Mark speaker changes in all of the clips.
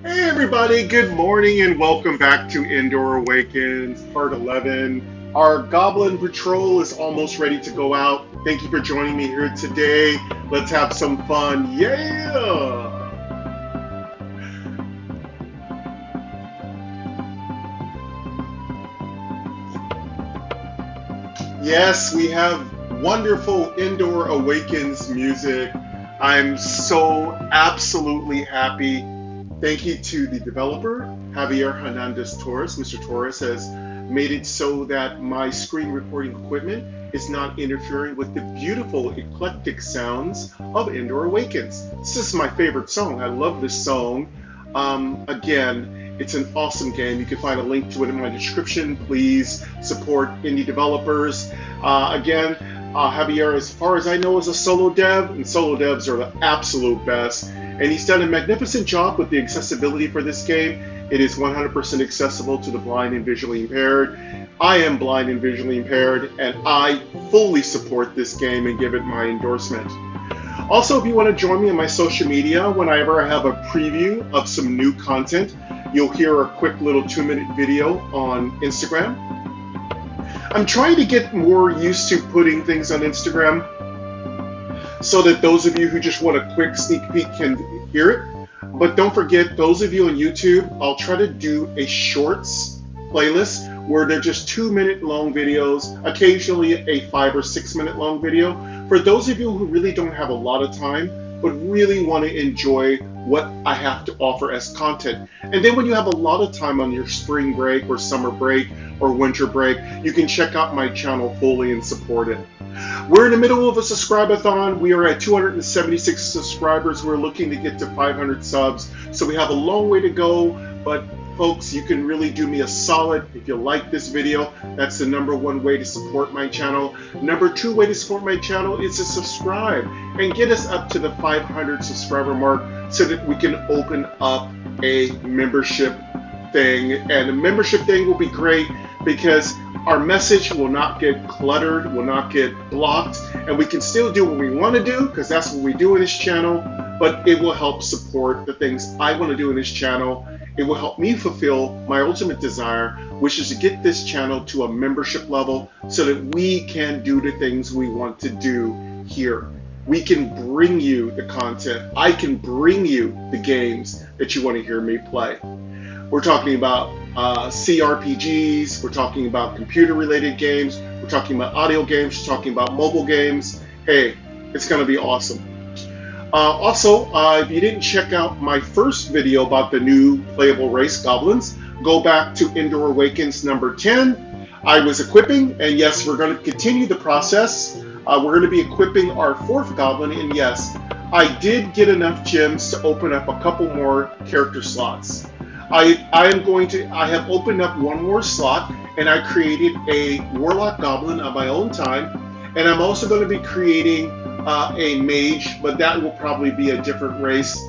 Speaker 1: Hey everybody, good morning and welcome back to Endore Awakens, part 11. Our Goblin Patrol is almost ready to go out. Thank you for joining me here today. Let's have some fun. Yeah! Yes, we have wonderful Endor Awakens music. I'm so absolutely happy. Thank you to the developer, Javier Hernandez Torres. Mr. Torres has made it so that my screen recording equipment is not interfering with the beautiful eclectic sounds of Endor Awakens. This is my favorite song. I love this song. Again, it's an awesome game. You can find a link to it in my description. Please support indie developers. Javier, as far as I know, is a solo dev, and solo devs are the absolute best. And he's done a magnificent job with the accessibility for this game. It is 100% accessible to the blind and visually impaired. I am blind and visually impaired, and I fully support this game and give it my endorsement. Also, if you want to join me on my social media, whenever I have a preview of some new content, you'll hear a quick little 2-minute video on Instagram. I'm trying to get more used to putting things on Instagram so that those of you who just want a quick sneak peek can hear it. But don't forget, those of you on YouTube, I'll try to do a shorts playlist where they're just 2-minute long videos, occasionally a 5 or 6 minute long video. For those of you who really don't have a lot of time, but really want to enjoy what I have to offer as content. And then when you have a lot of time on your spring break or summer break or winter break, you can check out my channel fully and support it. We're in the middle of a subscribe-a-thon. We are at 276 subscribers. We're looking to get to 500 subs. So we have a long way to go, but folks, you can really do me a solid if you like this video. That's the #1 way to support my channel. #2 way to support my channel is to subscribe and get us up to the 500 subscriber mark so that we can open up a membership thing. And a membership thing will be great because our message will not get cluttered, will not get blocked, and we can still do what we want to do because that's what we do in this channel, but it will help support the things I want to do in this channel. It will help me fulfill my ultimate desire, which is to get this channel to a membership level so that we can do the things we want to do here. We can bring you the content. I can bring you the games that you want to hear me play. We're talking about CRPGs, we're talking about computer-related games, we're talking about audio games, we're talking about mobile games. Hey, it's going to be awesome. Also, if you didn't check out my first video about the new playable race Goblins, go back to Endor Awakens #10. I was equipping, and yes, we're going to continue the process. We're going to be equipping our 4th Goblin, and yes, I did get enough gems to open up a couple more character slots. I have opened up one more slot, and I created a Warlock Goblin on my own time, and I'm also going to be creating a mage, but that will probably be a different race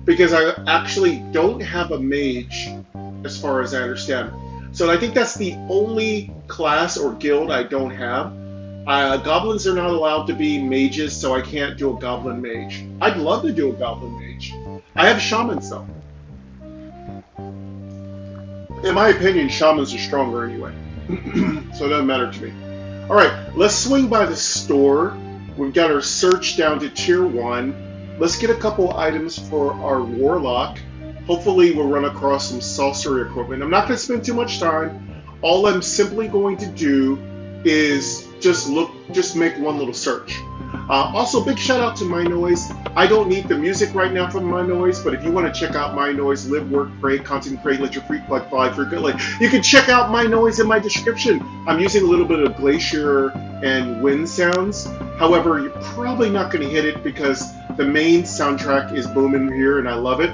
Speaker 1: because I actually don't have a mage as far as I understand. So I think that's the only class or guild I don't have. Goblins are not allowed to be mages, so I can't do a goblin mage. I'd love to do a goblin mage. I have shamans though. In my opinion, shamans are stronger anyway, so it doesn't matter to me. All right, let's swing by the store. We've got our search down to tier 1. Let's get a couple items for our Warlock. Hopefully we'll run across some sorcery equipment. I'm not going to spend too much time. All I'm simply going to do is just make one little search. Also, big shout out to MyNoise. I don't need the music right now from MyNoise, but if you want to check out MyNoise, live, work, pray, content create, let your freak like fly for good. You can check out MyNoise in my description. I'm using a little bit of glacier and wind sounds. However, you're probably not going to hit it because the main soundtrack is booming here, and I love it.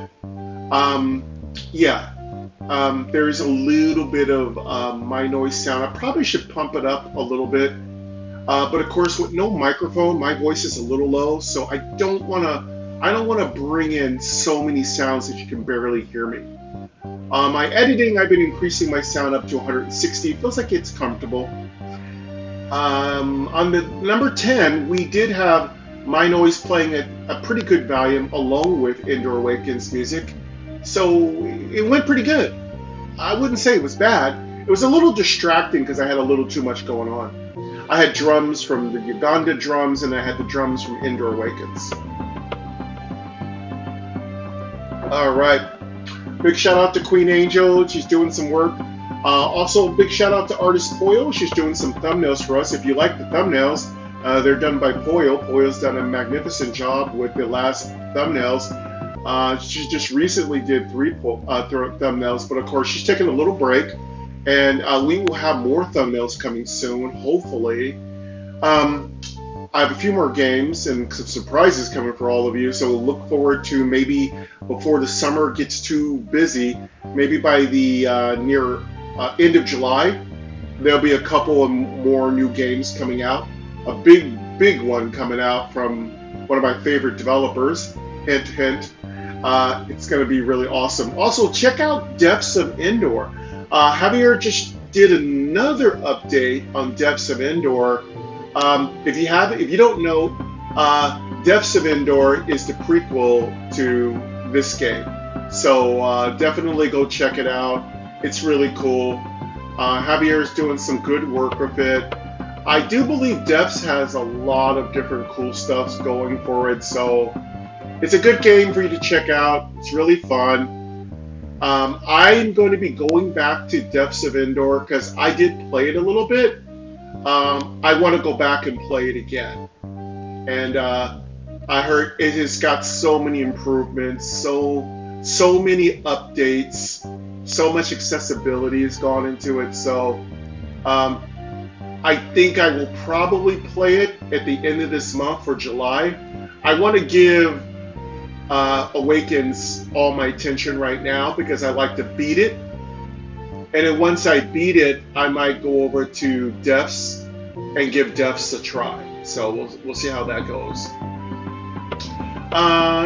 Speaker 1: There's a little bit of MyNoise sound. I probably should pump it up a little bit. But of course, with no microphone, my voice is a little low, so I don't want to bring in so many sounds that you can barely hear me. My editing, I've been increasing my sound up to 160. It feels like it's comfortable. On the #10, we did have MyNoise playing at a pretty good volume along with Endor Awakens music. So it went pretty good. I wouldn't say it was bad. It was a little distracting because I had a little too much going on. I had drums from the Uganda drums, and I had the drums from Endore Awakens. All right. Big shout out to Queen Angel. She's doing some work. Also, big shout out to Artist Poyo. She's doing some thumbnails for us. If you like the thumbnails, they're done by Poyo. Poyo's done a magnificent job with the last thumbnails. She just recently did 3 thumbnails, but of course she's taking a little break, and we will have more thumbnails coming soon, hopefully. I have a few more games and some surprises coming for all of you, so we'll look forward to maybe before the summer gets too busy, maybe by the near end of July, there'll be a couple of more new games coming out. A big one coming out from one of my favorite developers, hint, hint. It's going to be really awesome. Also, check out Depths of Endor. Javier just did another update on Depths of Endor. If you don't know, Depths of Endor is the prequel to this game. So definitely go check it out. It's really cool. Javier is doing some good work with it. I do believe Depths has a lot of different cool stuff going for it, so it's a good game for you to check out. It's really fun. I'm going to be going back to Depths of Endor because I did play it a little bit. I want to go back and play it again. And I heard it has got so many improvements, so many updates, so much accessibility has gone into it. So I think I will probably play it at the end of this month for July. I want to give Awakens all my attention right now because I like to beat it. And then once I beat it, I might go over to Depths and give Depths a try. So we'll see how that goes.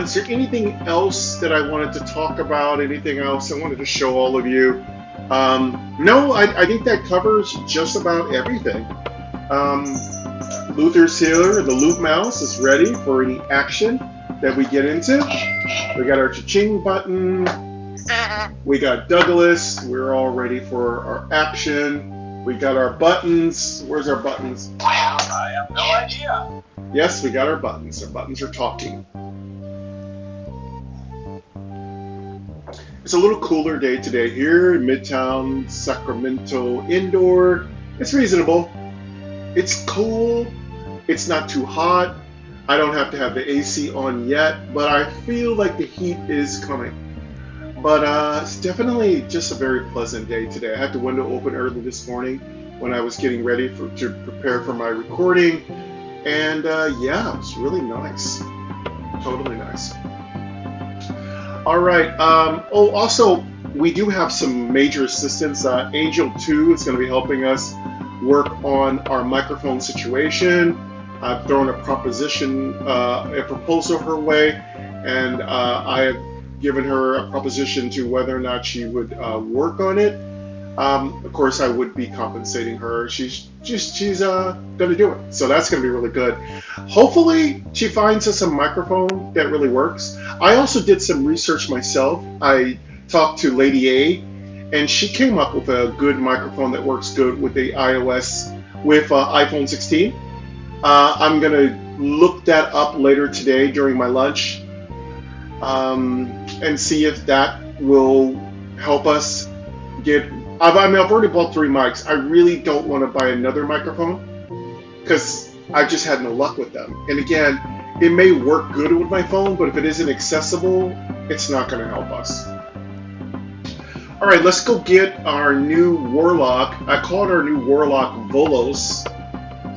Speaker 1: Is there anything else that I wanted to talk about? Anything else I wanted to show all of you? No, I think that covers just about everything. Luther's here. The Loot Mouse is ready for any action that we get into. We got our cha-ching button. We got Douglas. We're all ready for our action. We got our buttons. Where's our buttons?
Speaker 2: Well, I have no idea.
Speaker 1: Yes, we got our buttons. Our buttons are talking. It's a little cooler day today here in Midtown Sacramento Endor. It's reasonable. It's cool. It's not too hot. I don't have to have the AC on yet, but I feel like the heat is coming. But it's definitely just a very pleasant day today. I had the window open early this morning when I was getting ready to prepare for my recording. And yeah, it was really nice. Totally nice. All right. Also, we do have some major assistance. Angel 2 is going to be helping us work on our microphone situation. I've thrown a proposal her way, and I have given her a proposition to whether or not she would work on it. Of course, I would be compensating her. She's going to do it. So that's going to be really good. Hopefully, she finds us a microphone that really works. I also did some research myself. I talked to Lady A, and she came up with a good microphone that works good with the iOS, with iPhone 16. I'm going to look that up later today during my lunch and see if that will help us get... I've already bought 3 mics. I really don't want to buy another microphone because I've just had no luck with them. And again, it may work good with my phone, but if it isn't accessible, it's not going to help us. All right, let's go get our new Warlock. I called our new Warlock Volos.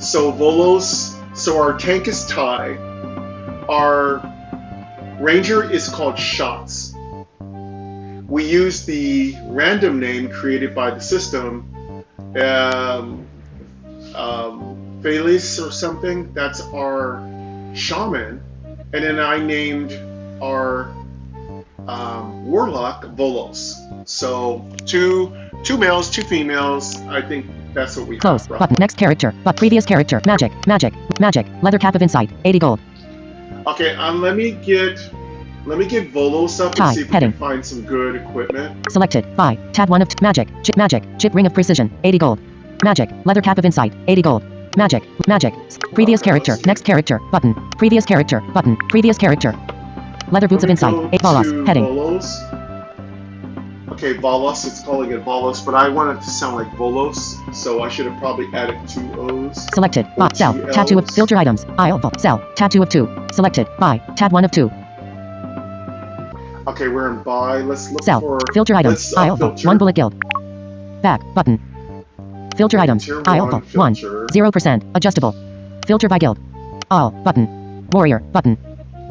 Speaker 1: So our tank is Ty. Our Ranger is called Shots. We use the random name created by the system, Felis or something. That's our Shaman. And then I named our Warlock Volos. So two males, 2 females. I think that's what we
Speaker 3: close
Speaker 1: have.
Speaker 3: button. Next character. But previous character. Magic. Leather cap of insight. 80 gold.
Speaker 1: Okay, let me get Let me get Volos up and
Speaker 3: Tie,
Speaker 1: see if we
Speaker 3: heading.
Speaker 1: can find some good equipment.
Speaker 3: Selected. Buy. Tab 1 of magic. Chip ring of precision. 80 gold. Magic. Leather cap of insight. 80 gold. Magic. Previous
Speaker 1: Okay,
Speaker 3: character.
Speaker 1: let's do-
Speaker 3: Next character. Button. Previous character. Button. Previous character. Leather boots of
Speaker 1: Let me
Speaker 3: insight.
Speaker 1: go
Speaker 3: 8 Volos.
Speaker 1: to
Speaker 3: Heading.
Speaker 1: Volos. Okay, Volos, it's calling it Volos, but I want it to sound like Volos, so I should have probably added 2 O's.
Speaker 3: Selected. Buy.
Speaker 1: Or
Speaker 3: Sell.
Speaker 1: 2
Speaker 3: Tab 2 of
Speaker 1: L's.
Speaker 3: filter items. Aisle. Sell. Tab 2 of 2. Selected. Buy. Tab 1 of 2.
Speaker 1: Okay, we're in buy. Let's look
Speaker 3: Sell.
Speaker 1: for...
Speaker 3: Filter items.
Speaker 1: let's,
Speaker 3: Aisle.
Speaker 1: filter.
Speaker 3: 1 bullet guild. Back. Button. Filter items.
Speaker 1: Tier
Speaker 3: Aisle. 1.
Speaker 1: filter.
Speaker 3: 0%. Adjustable. Filter by guild. All. Button. Warrior. Button.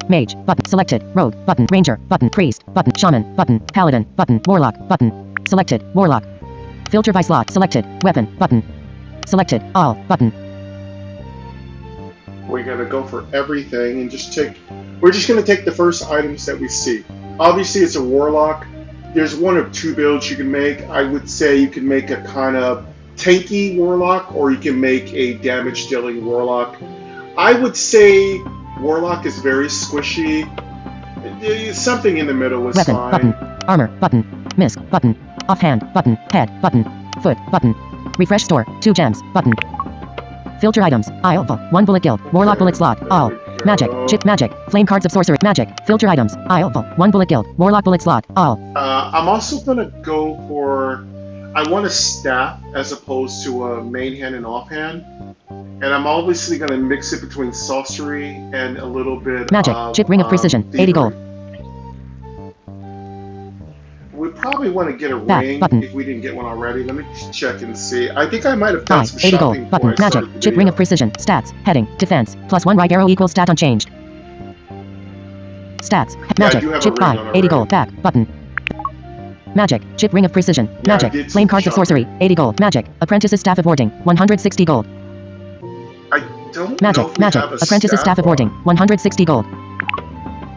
Speaker 3: Mage. Button. Selected. Rogue. Button. Ranger. Button. Priest. Button. Shaman. Button. Paladin. Button. Warlock. Button. Selected. Warlock. Filter by slot. Selected. Weapon. Button. Selected. All. Button.
Speaker 1: We're gonna go for everything and just take... We're just gonna take the first items that we see. Obviously, it's a warlock. There's 1 of 2 builds you can make. I would say you can make a kind of tanky warlock, or you can make a damage-dealing warlock. I would say warlock is very squishy. Something in the middle is
Speaker 3: Weapon.
Speaker 1: fine.
Speaker 3: Button. Armor. Button. Misc. Button. Offhand. Button. Head. Button. Foot. Button. Refresh store. 2 gems. Button. Filter items. Aisle. 1 bullet guild. Warlock bullet slot. All.
Speaker 1: There we
Speaker 3: Magic.
Speaker 1: go.
Speaker 3: Chip magic. Flame cards of sorcery. Magic. Filter items. Aisle. 1 bullet guild. Warlock bullet slot. All.
Speaker 1: I'm also gonna go for... I want a staff as opposed to a main hand and offhand. And I'm obviously gonna mix it between sorcery and a little bit
Speaker 3: Magic.
Speaker 1: of...
Speaker 3: Chip ring of precision. 80 gold.
Speaker 1: We probably want to get a
Speaker 3: Back
Speaker 1: ring
Speaker 3: button.
Speaker 1: if we didn't get one already. Let me just check and see. I think I might have
Speaker 3: Buy.
Speaker 1: done some
Speaker 3: 80
Speaker 1: shopping
Speaker 3: gold.
Speaker 1: before
Speaker 3: Button.
Speaker 1: I started
Speaker 3: Magic.
Speaker 1: the
Speaker 3: Chip ring of
Speaker 1: video.
Speaker 3: precision. Stats. Heading. Defense. +1 right arrow equals stat unchanged. Stats.
Speaker 1: I
Speaker 3: Magic.
Speaker 1: do have a
Speaker 3: Chip
Speaker 1: ring
Speaker 3: buy.
Speaker 1: on
Speaker 3: 80
Speaker 1: already.
Speaker 3: gold. Back. Button. Magic. Chip ring of precision.
Speaker 1: I
Speaker 3: Magic.
Speaker 1: did
Speaker 3: Flame
Speaker 1: some
Speaker 3: cards of
Speaker 1: shopping.
Speaker 3: sorcery. 80 gold. Magic. Apprentice's staff of warding. 160 gold.
Speaker 1: I don't
Speaker 3: Magic.
Speaker 1: know if we
Speaker 3: Magic.
Speaker 1: have a
Speaker 3: Apprentice's staff of
Speaker 1: on.
Speaker 3: warding. 160 gold.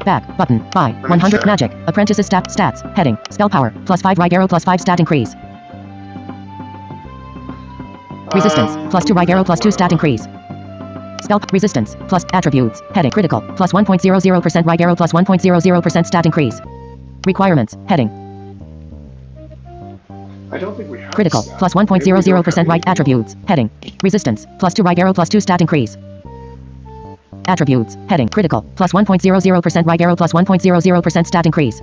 Speaker 3: Back. Button. Buy.
Speaker 1: me
Speaker 3: 100
Speaker 1: check.
Speaker 3: magic. Apprentice's staff. Stats. Heading. Spell power. +5 right arrow +5 stat increase. Resistance. +2 right arrow +2 stat increase. Spell resistance plus attributes. Heading critical. +1.00% right arrow +1.00% stat increase. Requirements. Heading
Speaker 1: I don't think we have
Speaker 3: critical.
Speaker 1: a staff.
Speaker 3: +1.00% right attributes. Heading resistance. +2 right arrow +2 stat increase. Attributes. Heading critical. +1.00% right arrow +1.00% stat increase.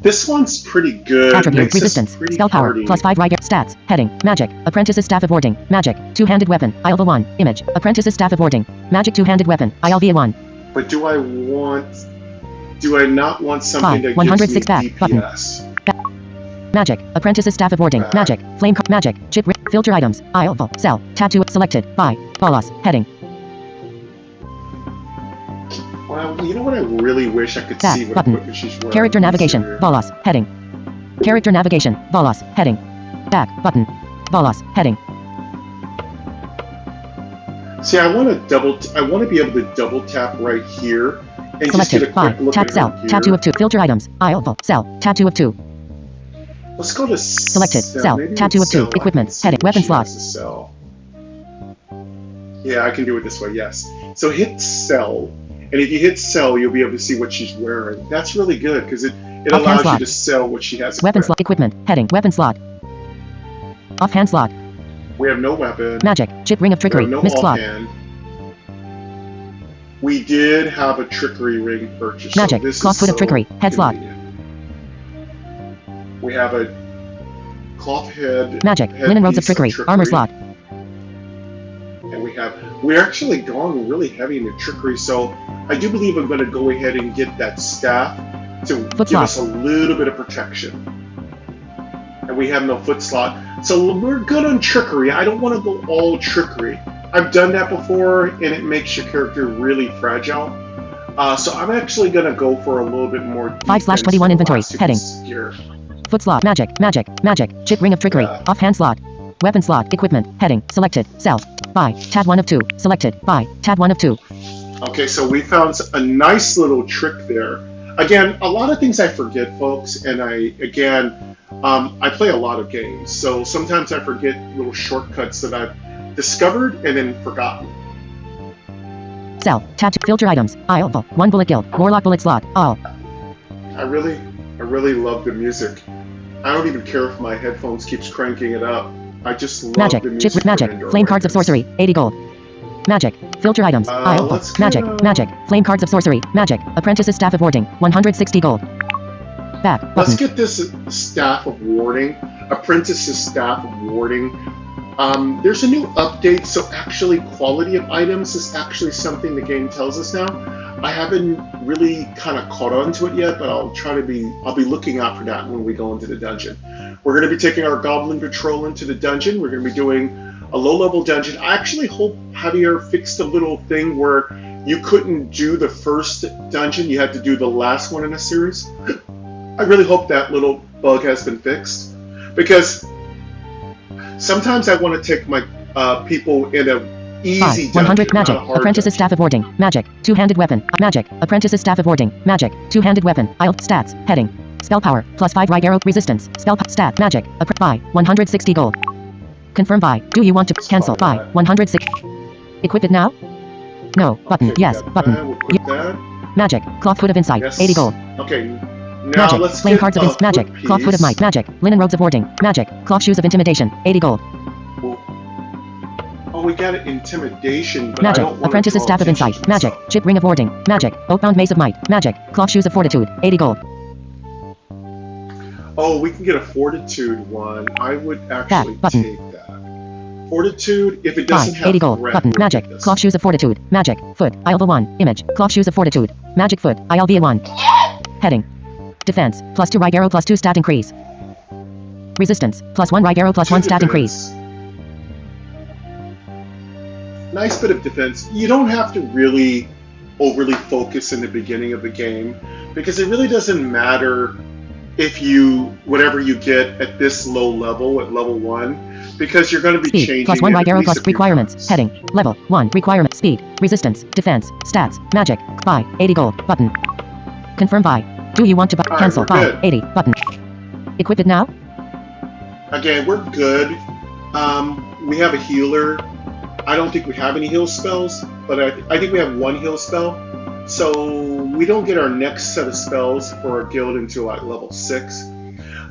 Speaker 1: This one's pretty good.
Speaker 3: Attribute
Speaker 1: Makes us
Speaker 3: resistance.
Speaker 1: pretty
Speaker 3: Spell power.
Speaker 1: hardy.
Speaker 3: +5 right stats. Heading magic. Apprentice's staff of warding. Magic. Two-handed weapon. ILV 1. Image. Apprentice's staff of warding. Magic two-handed weapon. ILV 1.
Speaker 1: But do I not want something that
Speaker 3: 106
Speaker 1: gives me
Speaker 3: back button.
Speaker 1: DPS?
Speaker 3: Magic. Apprentice's staff of warding.
Speaker 1: Back.
Speaker 3: Magic. Flame card. Magic. Chip. Filter items. ILV. Sell. Tattoo. Selected. Buy. Bolas. Heading.
Speaker 1: Well, you know what I really wish I could
Speaker 3: Back
Speaker 1: see what
Speaker 3: button.
Speaker 1: equipment she's wearing.
Speaker 3: Character navigation.
Speaker 1: Easier.
Speaker 3: Bolas. Heading. Character navigation. Bolas. Heading. Back button. Bolas. Heading.
Speaker 1: See, I want to be able to double tap right here and just get a
Speaker 3: Selected. Buy.
Speaker 1: quick look
Speaker 3: Tap.
Speaker 1: at
Speaker 3: Sell.
Speaker 1: her
Speaker 3: Tattoo
Speaker 1: gear.
Speaker 3: of 2. Filter items. ILV. Sell. Tattoo of 2.
Speaker 1: Let's go to
Speaker 3: Selected. Sell.
Speaker 1: Maybe
Speaker 3: Tattoo
Speaker 1: with
Speaker 3: of 2.
Speaker 1: sell, I can
Speaker 3: Equipment.
Speaker 1: see
Speaker 3: Heading.
Speaker 1: what
Speaker 3: Weapon
Speaker 1: she
Speaker 3: slot.
Speaker 1: has to sell. Yeah, I can do it this way. Yes. So hit sell, and if you hit sell, you'll be able to see what she's wearing. That's really good because it
Speaker 3: Offhand
Speaker 1: allows
Speaker 3: slot.
Speaker 1: you to sell what she has.
Speaker 3: Weapon
Speaker 1: equipped.
Speaker 3: slot. Equipment. Heading. Weapon slot. Offhand slot.
Speaker 1: We have no weapon.
Speaker 3: Magic. Chip ring of
Speaker 1: We
Speaker 3: trickery.
Speaker 1: have no
Speaker 3: Missed slot.
Speaker 1: offhand. We did have a trickery ring purchase.
Speaker 3: Magic.
Speaker 1: So this
Speaker 3: Cloth
Speaker 1: is
Speaker 3: foot of
Speaker 1: so
Speaker 3: trickery. Head slot.
Speaker 1: convenient. We have a cloth head.
Speaker 3: Magic. Linen robes of trickery. Armor slot.
Speaker 1: And we're actually going really heavy into trickery, so I do believe I'm going to go ahead and get that staff to
Speaker 3: Foot
Speaker 1: give
Speaker 3: slot.
Speaker 1: us a little bit of protection. And we have no foot slot, so we're good on trickery. I don't want to go all trickery. I've done that before, and it makes your character really fragile. So I'm actually going to go for a little bit more
Speaker 3: 5/21 inventory. Heading.
Speaker 1: Gear.
Speaker 3: Foot slot. Magic. Magic. Magic. Chip ring of trickery.
Speaker 1: Yeah.
Speaker 3: Offhand slot. Weapon slot. Equipment. Heading. Selected. Sell. Buy. Tab 1 of 2. Selected. Buy. Tab 1 of 2.
Speaker 1: Okay, so we found a nice little trick there. Again, a lot of things I forget, folks, and I play a lot of games, so sometimes I forget little shortcuts that I've discovered and then forgotten.
Speaker 3: Cell. Tab to filter items. Aisle. 1 bullet guild. Warlock bullet slot. All.
Speaker 1: I really love the music. I don't even care if my headphones keeps cranking it up. I just love
Speaker 3: Magic.
Speaker 1: the
Speaker 3: Chip
Speaker 1: music.
Speaker 3: with magic.
Speaker 1: for Endor
Speaker 3: Flame cards of
Speaker 1: Awakens.
Speaker 3: sorcery. 80 gold. Magic. Filter items. Aisle.
Speaker 1: let's
Speaker 3: Magic.
Speaker 1: go.
Speaker 3: Magic. Flame cards of sorcery. Magic. Apprentice's staff of warding. 160 gold. Back.
Speaker 1: Let's
Speaker 3: Button.
Speaker 1: get this staff of warding. Apprentice's staff of warding. There's a new update, so actually quality of items is actually something the game tells us now. I haven't really kind of caught on to it yet, but I'll be looking out for that when we go into the dungeon. We're going to be taking our Goblin Patrol into the dungeon. We're going to be doing a low-level dungeon. I actually hope Javier fixed a little thing where you couldn't do the first dungeon, you had to do the last one in a series. I really hope that little bug has been fixed, because sometimes I want to take my people in a easy
Speaker 3: 5.
Speaker 1: dungeon,
Speaker 3: 100 magic.
Speaker 1: not a hard
Speaker 3: Apprentice's staff of warding. Magic. Two-handed weapon. Magic. Apprentice's staff of warding. Magic. Two-handed weapon. Aisle. Stats. Heading. Spell power. +5 right arrow. Resistance. Spell stat. Magic. Buy. 160 gold. Confirm buy. Do you want to cancel? Buy. 160. Equip it now? No. Button.
Speaker 1: Okay,
Speaker 3: Yes.
Speaker 1: we got
Speaker 3: Button.
Speaker 1: that. We'll quit that.
Speaker 3: Magic. Cloth foot of insight.
Speaker 1: Yes.
Speaker 3: 80 gold.
Speaker 1: Okay. Now
Speaker 3: Magic.
Speaker 1: let's
Speaker 3: Flame
Speaker 1: get
Speaker 3: cards of
Speaker 1: a
Speaker 3: magic.
Speaker 1: foot
Speaker 3: Cloth foot of
Speaker 1: piece.
Speaker 3: might. Magic. Linen robes of warding. Magic. Cloth shoes of intimidation. 80 gold.
Speaker 1: Oh, we got an intimidation, but
Speaker 3: Magic.
Speaker 1: I don't want
Speaker 3: Apprentice's
Speaker 1: to
Speaker 3: staff of insight. Magic. Chip ring of warding. Magic. Oakbound mace of might. Magic. Cloth shoes of fortitude. 80 gold.
Speaker 1: Oh, we can get a fortitude one. I would actually
Speaker 3: button.
Speaker 1: take that. Fortitude, if it doesn't
Speaker 3: 5.
Speaker 1: have
Speaker 3: 80 gold.
Speaker 1: threat,
Speaker 3: Button.
Speaker 1: we'll
Speaker 3: Magic.
Speaker 1: take this.
Speaker 3: Cloth shoes of fortitude. Magic. Foot. Aisle 1. Image. Cloth shoes of fortitude. Magic foot. Aisle 1. Heading. Defense. +2 right arrow +2 stat increase. Resistance. +1 right arrow +1 stat increase.
Speaker 1: Nice bit of defense. You don't have to really overly focus in the beginning of the game, because it really doesn't matter if whatever you get at this low level, at level 1, because you're going to be
Speaker 3: Speed.
Speaker 1: changing
Speaker 3: +1
Speaker 1: it
Speaker 3: right
Speaker 1: at
Speaker 3: arrow
Speaker 1: least
Speaker 3: plus
Speaker 1: a few
Speaker 3: requirements.
Speaker 1: times.
Speaker 3: Heading. Level 1. Requirement. Speed. Resistance. Defense. Stats. Magic. Buy. 80 gold. Button. Confirm buy. Do you want to buy?
Speaker 1: Alright,
Speaker 3: Cancel.
Speaker 1: we're
Speaker 3: Buy.
Speaker 1: good.
Speaker 3: 80. Button. Equip it now?
Speaker 1: Again, we're good. We have a healer. I don't think we have any heal spells, but I think we have one heal spell. So we don't get our next set of spells for our guild until like level 6.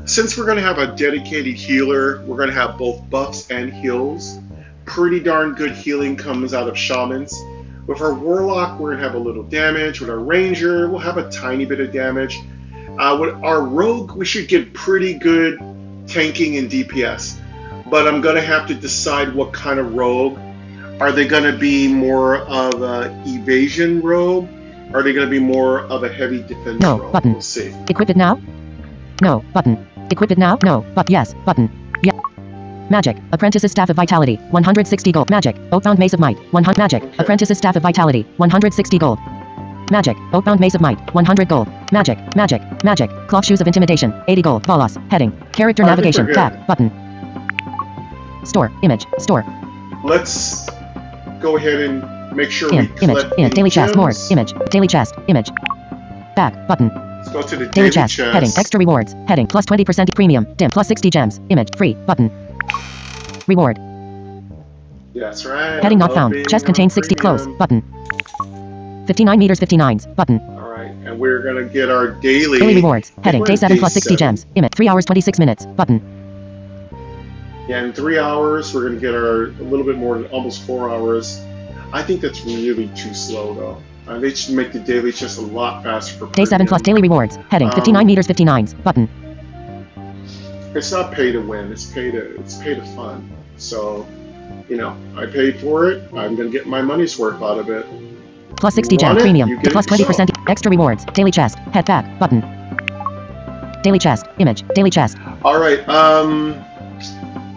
Speaker 1: Since we're going to have a dedicated healer, we're going to have both buffs and heals. Pretty darn good healing comes out of shamans. With our warlock, we're going to have a little damage. With our ranger, we'll have a tiny bit of damage. With our rogue, we should get pretty good tanking and DPS. But I'm going to have to decide what kind of rogue. Are they going to be more of an evasion rogue? Are they going to be more of a heavy defense
Speaker 3: No.
Speaker 1: rogue?
Speaker 3: Button.
Speaker 1: We'll see.
Speaker 3: Equip it now? No. Button. Equip it now? No. But yes. Button. Yeah. Magic. Apprentice's staff of vitality. 160 gold. Magic. Oakbound mace of might. 100. Magic.
Speaker 1: Okay.
Speaker 3: Apprentice's staff of vitality. 160 gold. Magic. Oakbound mace of might. 100 gold. Magic. Magic. Magic. Cloth shoes of intimidation. 80 gold. Bolas. Heading. Character
Speaker 1: I think
Speaker 3: navigation.
Speaker 1: we're good.
Speaker 3: Tab. Button. Store. Image. Store.
Speaker 1: Let's go ahead and make sure we
Speaker 3: In. Image.
Speaker 1: collect
Speaker 3: In.
Speaker 1: any
Speaker 3: Daily chest.
Speaker 1: gems.
Speaker 3: Morgue. Image. Daily chest. Image. Back. Button.
Speaker 1: Let's go to the
Speaker 3: Daily chest. Heading. Extra rewards. Heading. Plus 20% premium. Dim. Plus 60 gems. Image. Free. Button. Reward.
Speaker 1: That's right.
Speaker 3: Heading
Speaker 1: I
Speaker 3: not
Speaker 1: love
Speaker 3: found.
Speaker 1: being
Speaker 3: Chest
Speaker 1: on
Speaker 3: contains 60. Close.
Speaker 1: premium.
Speaker 3: Button. 59 meters 59s. Button.
Speaker 1: Alright, and we're gonna get our daily.
Speaker 3: Daily rewards. Heading.
Speaker 1: We're
Speaker 3: Day
Speaker 1: in
Speaker 3: 7 plus 60
Speaker 1: 7.
Speaker 3: gems. Image. 3 hours 26 minutes. Button.
Speaker 1: Yeah, in 3 hours, we're gonna get our a little bit more than almost 4 hours. I think that's really too slow, though. They should make the daily chest a lot faster for
Speaker 3: Day 7 plus
Speaker 1: premium.
Speaker 3: daily rewards. Heading. 59 meters 59s. Button.
Speaker 1: It's not pay to win. It's pay to fun. So, I paid for it. I'm gonna get my money's worth out of it.
Speaker 3: Plus 60
Speaker 1: You
Speaker 3: gem
Speaker 1: want it?
Speaker 3: premium.
Speaker 1: You get it
Speaker 3: Plus 20% extra rewards. Daily chest. Head back. Button. Daily chest. Image. Daily chest.
Speaker 1: All right.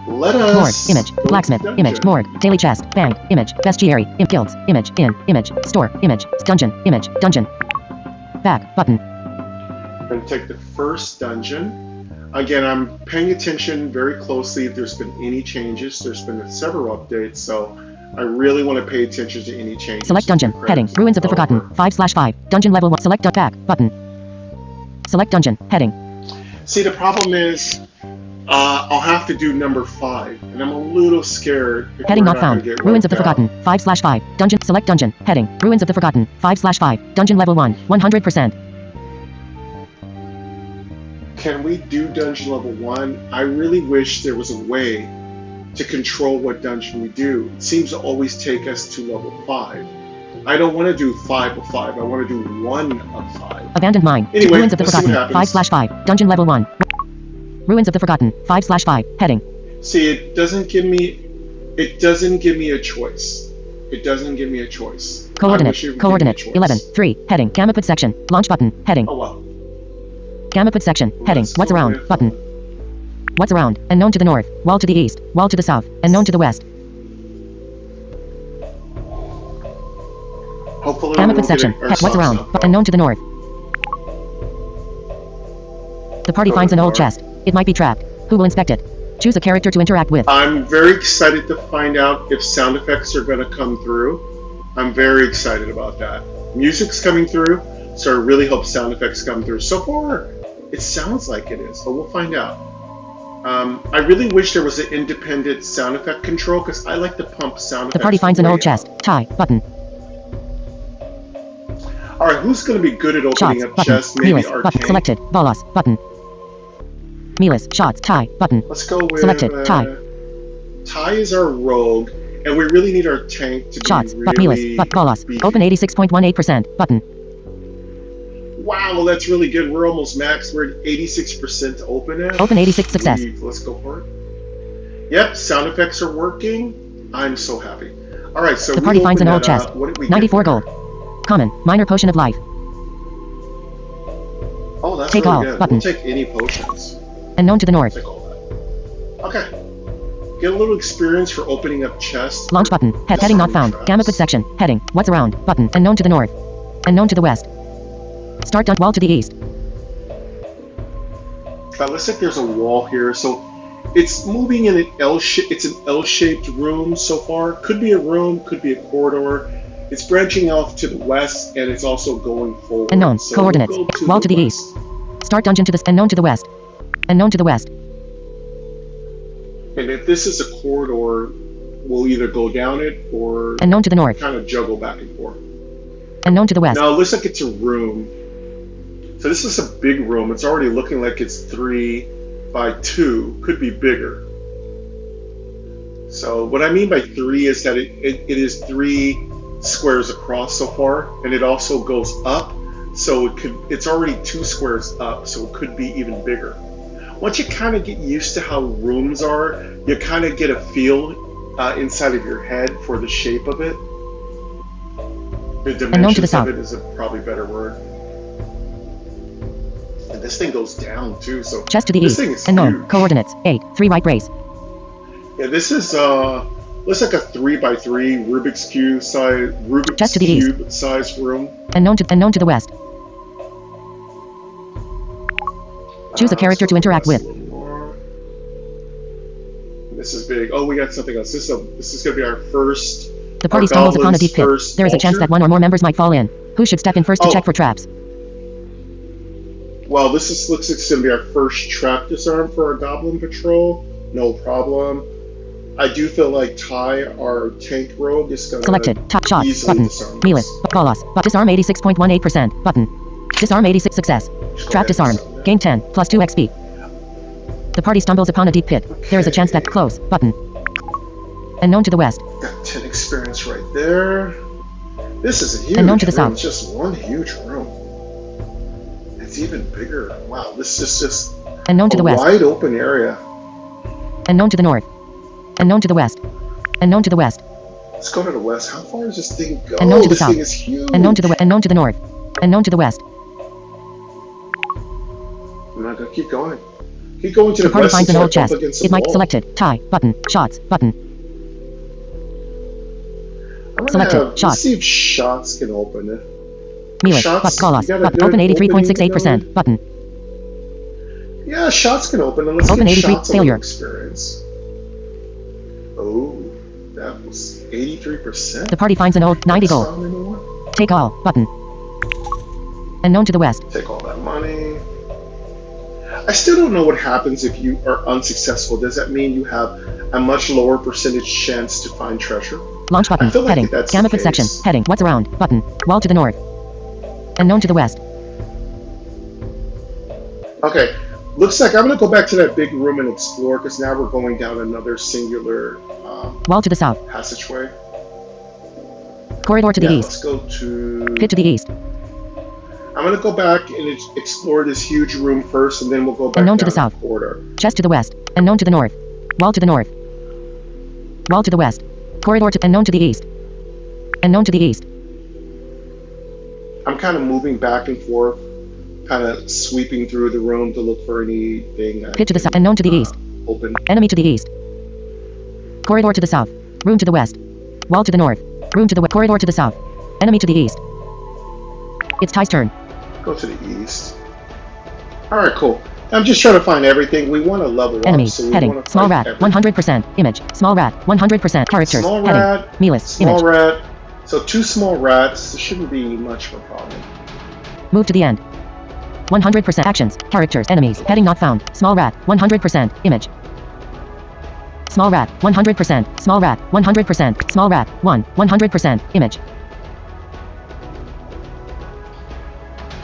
Speaker 1: Let
Speaker 3: Morgue.
Speaker 1: us.
Speaker 3: Image.
Speaker 1: go to
Speaker 3: Blacksmith.
Speaker 1: the
Speaker 3: Image.
Speaker 1: dungeon.
Speaker 3: Morgue. Daily chest. Bank. Image. Bestiary. Guilds. Image. In. Image. Store. Image. Dungeon. Image. Dungeon. Back. Button.
Speaker 1: I'm going to take the first dungeon. Again, I'm paying attention very closely if there's been any changes. There's been several updates, so I really want to pay attention to any changes.
Speaker 3: Select dungeon.
Speaker 1: to the
Speaker 3: Heading.
Speaker 1: credits.
Speaker 3: Ruins of the Forgotten.
Speaker 1: Over.
Speaker 3: 5/5. Dungeon level 1. Select back. Button. Select dungeon. Heading.
Speaker 1: See, the problem is I'll have to do number 5, and I'm a little scared. If
Speaker 3: Heading
Speaker 1: we're
Speaker 3: not found.
Speaker 1: gonna get
Speaker 3: Ruins of the
Speaker 1: wiped out.
Speaker 3: Forgotten. 5/5. Dungeon. Select dungeon. Heading. Ruins of the Forgotten. 5/5. Dungeon level 1. 100%.
Speaker 1: Can we do dungeon level 1? I really wish there was a way to control what dungeon we do. It seems to always take us to level 5. I don't want to do 5 of 5. I want to do 1 of 5.
Speaker 3: Abandoned mine.
Speaker 1: Anyway,
Speaker 3: Ruins of the
Speaker 1: let's see what
Speaker 3: Forgotten.
Speaker 1: happens.
Speaker 3: 5/5. Dungeon level 1. Ruins of the Forgotten. 5/5. Heading.
Speaker 1: See, it doesn't give me a choice. It doesn't give me a choice.
Speaker 3: Coordinates.
Speaker 1: I wish it would give me a
Speaker 3: Coordinates.
Speaker 1: choice.
Speaker 3: 11. 3. Heading. Gamma put section. Launch button. Heading.
Speaker 1: Oh well.
Speaker 3: Gamma put section. Heading.
Speaker 1: Let's
Speaker 3: What's
Speaker 1: go
Speaker 3: around?
Speaker 1: with-
Speaker 3: Button. What's around? Unknown to the north. Wall to the east. Wall to the south. Unknown to the west.
Speaker 1: Hopefully
Speaker 3: Gamma
Speaker 1: we
Speaker 3: put
Speaker 1: won't
Speaker 3: section.
Speaker 1: get our
Speaker 3: What's
Speaker 1: socks
Speaker 3: around?
Speaker 1: up.
Speaker 3: Unknown to the north. The party
Speaker 1: Go
Speaker 3: finds an
Speaker 1: with
Speaker 3: old
Speaker 1: north.
Speaker 3: chest. It might be trapped. Who will inspect it? Choose a character to interact with.
Speaker 1: I'm very excited to find out if sound effects are going to come through. I'm very excited about that. Music's coming through, so I really hope sound effects come through. So far, it sounds like it is, but we'll find out. I really wish there was an independent sound effect control, because I like to pump sound effects.
Speaker 3: The party finds an
Speaker 1: way
Speaker 3: old
Speaker 1: up.
Speaker 3: chest. Tie. Button.
Speaker 1: Alright, who's going to be good at opening
Speaker 3: Shots.
Speaker 1: up
Speaker 3: Button.
Speaker 1: chests? Maybe
Speaker 3: Melis.
Speaker 1: our
Speaker 3: Button.
Speaker 1: tank.
Speaker 3: Selected. Bolas. Button. Melis. Shots. Tie. Button.
Speaker 1: Let's go with
Speaker 3: Selected. Ty.
Speaker 1: Ty is our rogue, and we really need our tank to
Speaker 3: Shots.
Speaker 1: be
Speaker 3: But
Speaker 1: really
Speaker 3: Melis. But Bolas.
Speaker 1: beefy.
Speaker 3: Open 86.18%. Button.
Speaker 1: Wow, that's really good. We're almost max. We're at 86% to open it.
Speaker 3: Open 86 success.
Speaker 1: Sweet. Let's go for it. Yep, sound effects are working. I'm so happy. All right, so
Speaker 3: The
Speaker 1: we
Speaker 3: party finds an
Speaker 1: opened
Speaker 3: old
Speaker 1: that
Speaker 3: chest.
Speaker 1: up. What did we
Speaker 3: 94
Speaker 1: get there?
Speaker 3: gold. Common. Minor potion of life.
Speaker 1: Oh, that's
Speaker 3: Take
Speaker 1: really
Speaker 3: all.
Speaker 1: good.
Speaker 3: Button.
Speaker 1: We'll take any potions.
Speaker 3: Unknown to the north.
Speaker 1: Take all that. Okay. Get a little experience for opening up chests.
Speaker 3: Launch button. Heading not found. Gamma put section. Heading. What's around? Button. Unknown to the north. Unknown to the west. Start done. Wall to the east.
Speaker 1: Looks like there's a wall here, so it's moving in an L shape. It's an L-shaped room so far. Could be a room, could be a corridor. It's branching off to the west, and it's also going forward.
Speaker 3: Unknown.
Speaker 1: So
Speaker 3: Coordinates.
Speaker 1: we'll go
Speaker 3: Wall to the
Speaker 1: west.
Speaker 3: east. Start dungeon to the unknown to the west. Unknown to the west.
Speaker 1: And if this is a corridor, we'll either go down it or
Speaker 3: Unknown to the north.
Speaker 1: kind of juggle back and forth.
Speaker 3: Unknown to the west.
Speaker 1: Now it looks like it's a room. So this is a big room. It's already looking like it's 3 by 2. Could be bigger. So what I mean by 3 is that it is 3 squares across so far, and it also goes up. So it's already 2 squares up, so it could be even bigger. Once you kind of get used to how rooms are, you kind of get a feel inside of your head for the shape of it. The
Speaker 3: Unknown to the
Speaker 1: dimensions
Speaker 3: south.
Speaker 1: of it is a probably better word. And this thing goes down too, so
Speaker 3: Chest to the
Speaker 1: this
Speaker 3: east.
Speaker 1: thing is
Speaker 3: Unknown.
Speaker 1: huge.
Speaker 3: Coordinates. 8. 3 right brace.
Speaker 1: Yeah, this is looks like a 3 by 3 Rubik's cube size
Speaker 3: Chest to the east.
Speaker 1: cube size room.
Speaker 3: Unknown to the west. Choose a character
Speaker 1: So
Speaker 3: to interact
Speaker 1: let's
Speaker 3: with.
Speaker 1: look more. This is big. Oh, we got something else. This is gonna be our first.
Speaker 3: The party
Speaker 1: our
Speaker 3: stumbles upon a
Speaker 1: Goblin's
Speaker 3: deep pit.
Speaker 1: first
Speaker 3: There is a chance
Speaker 1: vulture.
Speaker 3: that one or more members might fall in. Who should step in first to
Speaker 1: Oh.
Speaker 3: check for traps?
Speaker 1: Well, looks like it's gonna be our first trap disarm for our Goblin Patrol. No problem. I do feel like Ty, our tank rogue, is gonna
Speaker 3: Selected. Top shots.
Speaker 1: easily
Speaker 3: Button.
Speaker 1: disarm
Speaker 3: Melis.
Speaker 1: this.
Speaker 3: Bolas. Disarm 86.18%. Button. Disarm 86 success.
Speaker 1: Just go
Speaker 3: Trap
Speaker 1: ahead and
Speaker 3: disarmed.
Speaker 1: disarm that.
Speaker 3: Gain 10. Plus 2 XP. The party stumbles upon a deep pit. There is a chance that close. Button. Unknown to the west.
Speaker 1: Got 10 experience right there. This is a huge
Speaker 3: Unknown to the
Speaker 1: room.
Speaker 3: south.
Speaker 1: It's just one huge room. It's even bigger. Wow, this is just
Speaker 3: Unknown to
Speaker 1: a
Speaker 3: the west.
Speaker 1: wide open area.
Speaker 3: Unknown to the north. Unknown to the west. Unknown to the west.
Speaker 1: Let's go to the west. How far does this thing go?
Speaker 3: Unknown to the
Speaker 1: This
Speaker 3: south.
Speaker 1: thing is huge.
Speaker 3: Unknown to the west. Unknown to the north. Unknown to the west.
Speaker 1: I'm not gonna keep going. Keep going to
Speaker 3: The
Speaker 1: the
Speaker 3: party
Speaker 1: west
Speaker 3: finds an
Speaker 1: until
Speaker 3: old
Speaker 1: I bump
Speaker 3: chest.
Speaker 1: against the
Speaker 3: It might
Speaker 1: wall.
Speaker 3: selected. Tie. Button. Shots. Button.
Speaker 1: I'm gonna
Speaker 3: selected.
Speaker 1: have-
Speaker 3: Shots.
Speaker 1: Let's see if shots can open it.
Speaker 3: Melis.
Speaker 1: Shots,
Speaker 3: But Bolas.
Speaker 1: you got a
Speaker 3: Button.
Speaker 1: good
Speaker 3: Open
Speaker 1: opening
Speaker 3: 83.68%.
Speaker 1: going?
Speaker 3: Button.
Speaker 1: Yeah, shots can open. And let's
Speaker 3: Open
Speaker 1: give
Speaker 3: 83,
Speaker 1: shots a little
Speaker 3: failure.
Speaker 1: experience. Oh, that was 83%.
Speaker 3: The party finds an old 90
Speaker 1: That's
Speaker 3: gold.
Speaker 1: not anymore.
Speaker 3: Take all. Button. Unknown to the west.
Speaker 1: Take all that money. I still don't know what happens if you are unsuccessful. Does that mean you have a much lower percentage chance to find treasure?
Speaker 3: Launch button.
Speaker 1: I feel like
Speaker 3: Heading.
Speaker 1: that's
Speaker 3: Gamma
Speaker 1: the
Speaker 3: foot section.
Speaker 1: case.
Speaker 3: Heading. What's around? Button. Wall to the north. Unknown to the west.
Speaker 1: Okay, looks like I'm gonna go back to that big room and explore because now we're going down another singular
Speaker 3: Wall to the south.
Speaker 1: passageway.
Speaker 3: Corridor to the
Speaker 1: Yeah,
Speaker 3: east.
Speaker 1: let's go to.
Speaker 3: Pit to the east.
Speaker 1: I'm gonna go back and explore this huge room first, and then we'll go back
Speaker 3: Unknown
Speaker 1: down
Speaker 3: to the south.
Speaker 1: corridor.
Speaker 3: Chest to the west. Unknown to the north. Wall to the north. Wall to the west. Corridor to unknown to the east. Unknown to the east.
Speaker 1: I'm kind of moving back and forth, kind of sweeping through the room to look for anything.
Speaker 3: Pit to the south. Unknown to the east.
Speaker 1: Open.
Speaker 3: Enemy to the east. Corridor to the south. Room to the west. Wall to the north. Room to the west. Corridor to the south. Enemy to the east. It's Ty's turn.
Speaker 1: Go to the east. All right, cool. I'm just trying to find everything. We want to level up.
Speaker 3: Enemies.
Speaker 1: So we
Speaker 3: Heading.
Speaker 1: want to
Speaker 3: Small
Speaker 1: find
Speaker 3: rat.
Speaker 1: everything.
Speaker 3: 100%. Image. Small rat. 100%. Characters.
Speaker 1: Small
Speaker 3: Heading.
Speaker 1: rat.
Speaker 3: Melis.
Speaker 1: Small
Speaker 3: Image.
Speaker 1: rat. So 2 small rats. There shouldn't be much of a problem.
Speaker 3: Move to the end. 100% actions. Characters. Enemies. Heading not found. Small rat. 100%. Image. Small rat. 100%. Small rat. 100%. Small rat. 100%. Image.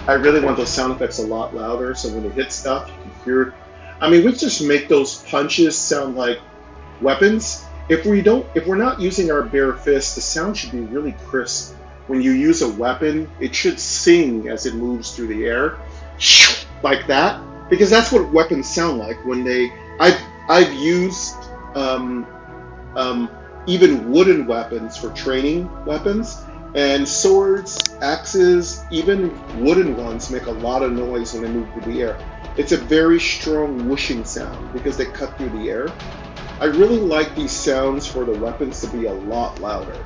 Speaker 1: I really want those sound effects a lot louder, so when they hit stuff, you can hear it. I mean, we just make those punches sound like weapons. If we're not using our bare fist, the sound should be really crisp. When you use a weapon, it should sing as it moves through the air, like that, because that's what weapons sound like when they. I've used even wooden weapons for training weapons. And swords, axes, even wooden ones make a lot of noise when they move through the air. It's a very strong whooshing sound because they cut through the air. I really like these sounds for the weapons to be a lot louder.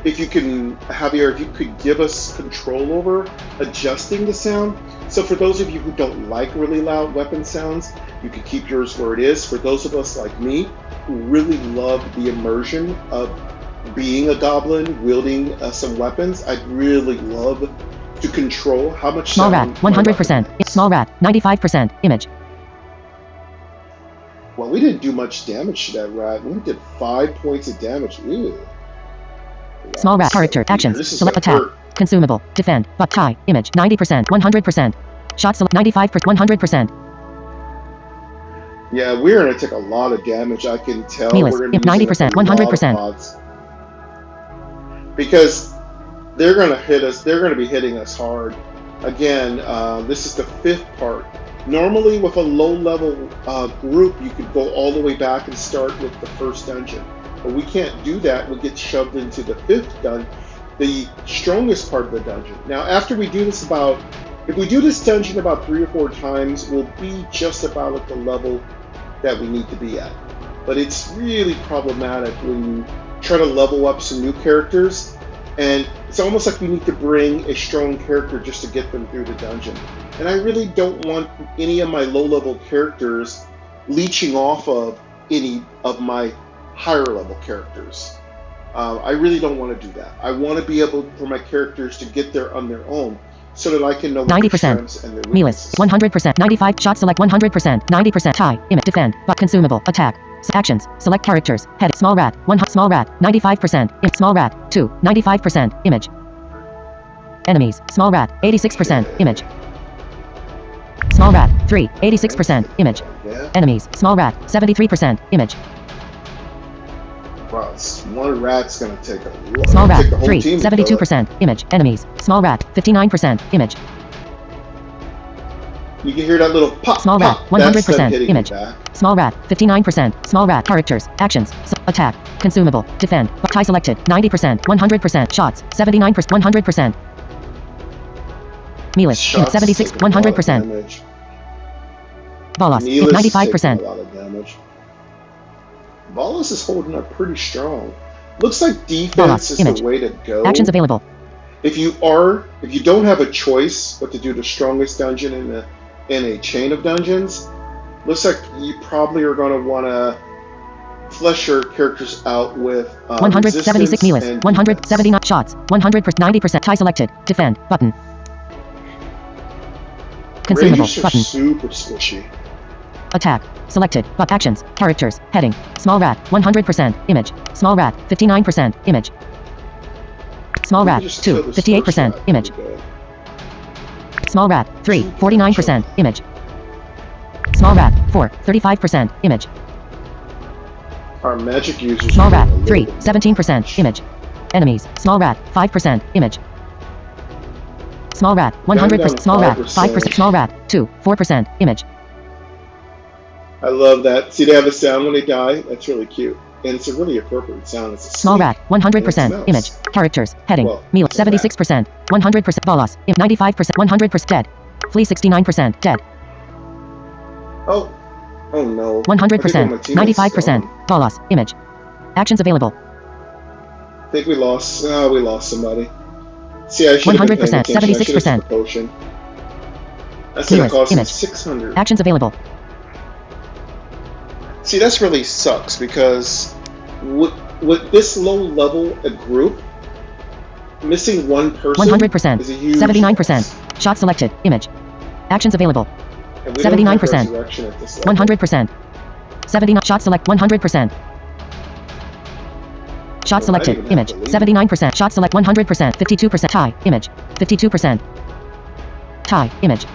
Speaker 1: If you can, Javier, if you could give us control over adjusting the sound. So for those of you who don't like really loud weapon sounds, you can keep yours where it is. For those of us like me who really love the immersion of being a goblin, wielding some weapons, I'd really love to control how much
Speaker 3: Small rat.
Speaker 1: sound my weapon
Speaker 3: 100%.
Speaker 1: makes.
Speaker 3: It's small rat. 95%. Image.
Speaker 1: Well, we didn't do much damage to that rat. We did 5 points of damage. Ew.
Speaker 3: Small rat.
Speaker 1: Wow,
Speaker 3: Character.
Speaker 1: so
Speaker 3: Actions.
Speaker 1: this is
Speaker 3: Select
Speaker 1: gonna
Speaker 3: attack.
Speaker 1: hurt.
Speaker 3: Consumable. Defend. But tie. Image. 90%. 100%. Shot select. 95%. 100%.
Speaker 1: Yeah, we're gonna take a lot of damage. I can tell.
Speaker 3: Melis,
Speaker 1: We're gonna be
Speaker 3: 90%,
Speaker 1: using a lot of
Speaker 3: 100%.
Speaker 1: pods. Because they're gonna hit us. They're gonna be hitting us hard. Again, this is the 5th part. Normally, with a low-level group, you could go all the way back and start with the 1st dungeon. But we can't do that. We get shoved into the 5th dungeon, the strongest part of the dungeon. Now, after we do this if we do this dungeon about 3 or 4 times, we'll be just about at the level that we need to be at. But it's really problematic when you try to level up some new characters, and it's almost like we need to bring a strong character just to get them through the dungeon. And I really don't want any of my low-level characters leeching off of any of my higher-level characters. I really don't want to do that. I want to be able for my characters to get there on their own, so that I can know what their
Speaker 3: 90%.
Speaker 1: strengths and their
Speaker 3: Melis.
Speaker 1: weaknesses.
Speaker 3: 100%. 95. Shot select. 100%. 90%. Tie. Image. Defend. But consumable. Attack. Actions. Select characters. Head. Small rat. 100. Small rat. 95%. Small rat. 2. 95%. Image. Enemies. Small rat. 86%. Image. Small rat. 3. 86%. Image.
Speaker 1: Yeah.
Speaker 3: Enemies. Small rat. 73%. Image.
Speaker 1: Wow, one rat's gonna take a lot.
Speaker 3: Small rat.
Speaker 1: Take the whole
Speaker 3: 3.
Speaker 1: team to kill it.
Speaker 3: 72%. Image. Enemies. Small rat. 59%. Image.
Speaker 1: You can hear that little pop.
Speaker 3: Small rat.
Speaker 1: pop. That's them
Speaker 3: 100%.
Speaker 1: hitting
Speaker 3: Image.
Speaker 1: you back.
Speaker 3: Small rat. 59%. Small rat. Characters. Actions. Attack. Consumable. Defend. Tie selected. 90%. 100%. Shots. 79%. 100%. Melis.
Speaker 1: Shots
Speaker 3: 76.
Speaker 1: take a lot of
Speaker 3: 100%.
Speaker 1: damage.
Speaker 3: Bolos.
Speaker 1: Neelis is
Speaker 3: 95%.
Speaker 1: taking a lot of damage. Bolos is holding up pretty strong. Looks like defense
Speaker 3: Bolos.
Speaker 1: is
Speaker 3: Image.
Speaker 1: the way to go.
Speaker 3: Actions available.
Speaker 1: If you don't have a choice but to do the strongest dungeon in a chain of dungeons, looks like you probably are going to want to flesh your characters out with
Speaker 3: 176 Melis.
Speaker 1: and
Speaker 3: 179 shots. 100%. 90%. Tie selected. Defend. Button. Consumable.
Speaker 1: Rangers are
Speaker 3: Button.
Speaker 1: super squishy.
Speaker 3: Attack. Selected. But actions. Characters. Heading. Small rat. 100%. Image. Small rat. 59%. Image. Small rat. 2. 58%. Image. Small rat. 3. 49%. Image. Small rat. 4. 35%. Image.
Speaker 1: Our magic users.
Speaker 3: Small rat. 3. 17%. Image. Enemies. Small rat. 5%. Image. Small rat. 100%. Small rat. 5%. Small rat. 2. 4%. Image.
Speaker 1: I love that. See, they have a sound when they die. That's really cute. And it's a really appropriate sound. It's a
Speaker 3: Small rat. 100%. Image. Characters. Heading.
Speaker 1: Well,
Speaker 3: Meal. 76%. 100%. Bolas. 95%. 100%. Dead. Flea. 69%. Dead.
Speaker 1: Oh. Oh no.
Speaker 3: 100%. 95%. Bolas. Image. Actions available.
Speaker 1: I think we lost. We lost somebody. See, I should have been paying
Speaker 3: 100%.
Speaker 1: attention. I should have
Speaker 3: 76%.
Speaker 1: took the potion. That's gonna cost us
Speaker 3: Image.
Speaker 1: 600.
Speaker 3: Actions available.
Speaker 1: See, that's really sucks because with this low level a group, missing one person
Speaker 3: 100%.
Speaker 1: is a huge
Speaker 3: 79%. Shot selected. Image. Actions available.
Speaker 1: and we don't have
Speaker 3: 79%.
Speaker 1: resurrection at this level.
Speaker 3: 100%. 79. Shot select. 100%. Shot
Speaker 1: Well,
Speaker 3: selected.
Speaker 1: I don't even
Speaker 3: Image.
Speaker 1: have to leave.
Speaker 3: 79%. Shot select. 100%. 52%. Tie. Image. 52%. Tie. Image.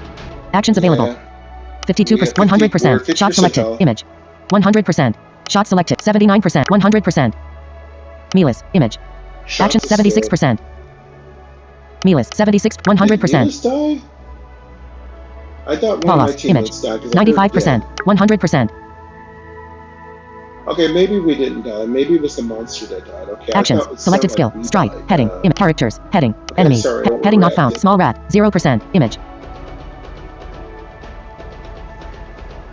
Speaker 3: Actions available.
Speaker 1: Yeah.
Speaker 3: 52%.
Speaker 1: We have
Speaker 3: 100%.
Speaker 1: 50%
Speaker 3: Shot selected.
Speaker 1: health.
Speaker 3: Image. 100%. Shot selected. 79%. 100%. Mealis. Image.
Speaker 1: Shots
Speaker 3: Action.
Speaker 1: is still-
Speaker 3: 76%. Mealis. 76.
Speaker 1: Did
Speaker 3: 100%.
Speaker 1: Enos die? I thought one of my
Speaker 3: Bolas. Image.
Speaker 1: teammates died. 'cause I heard
Speaker 3: 95%.
Speaker 1: dead.
Speaker 3: 100%.
Speaker 1: Okay, maybe we didn't die. Maybe it was the monster that died. Okay. I
Speaker 3: Actions.
Speaker 1: thought it
Speaker 3: Selected
Speaker 1: sounded
Speaker 3: skill.
Speaker 1: like we
Speaker 3: Strike.
Speaker 1: died.
Speaker 3: Heading. Characters. Heading.
Speaker 1: Okay,
Speaker 3: Enemies.
Speaker 1: sorry,
Speaker 3: Heading not
Speaker 1: overreacted.
Speaker 3: found. Small rat. 0%. Image.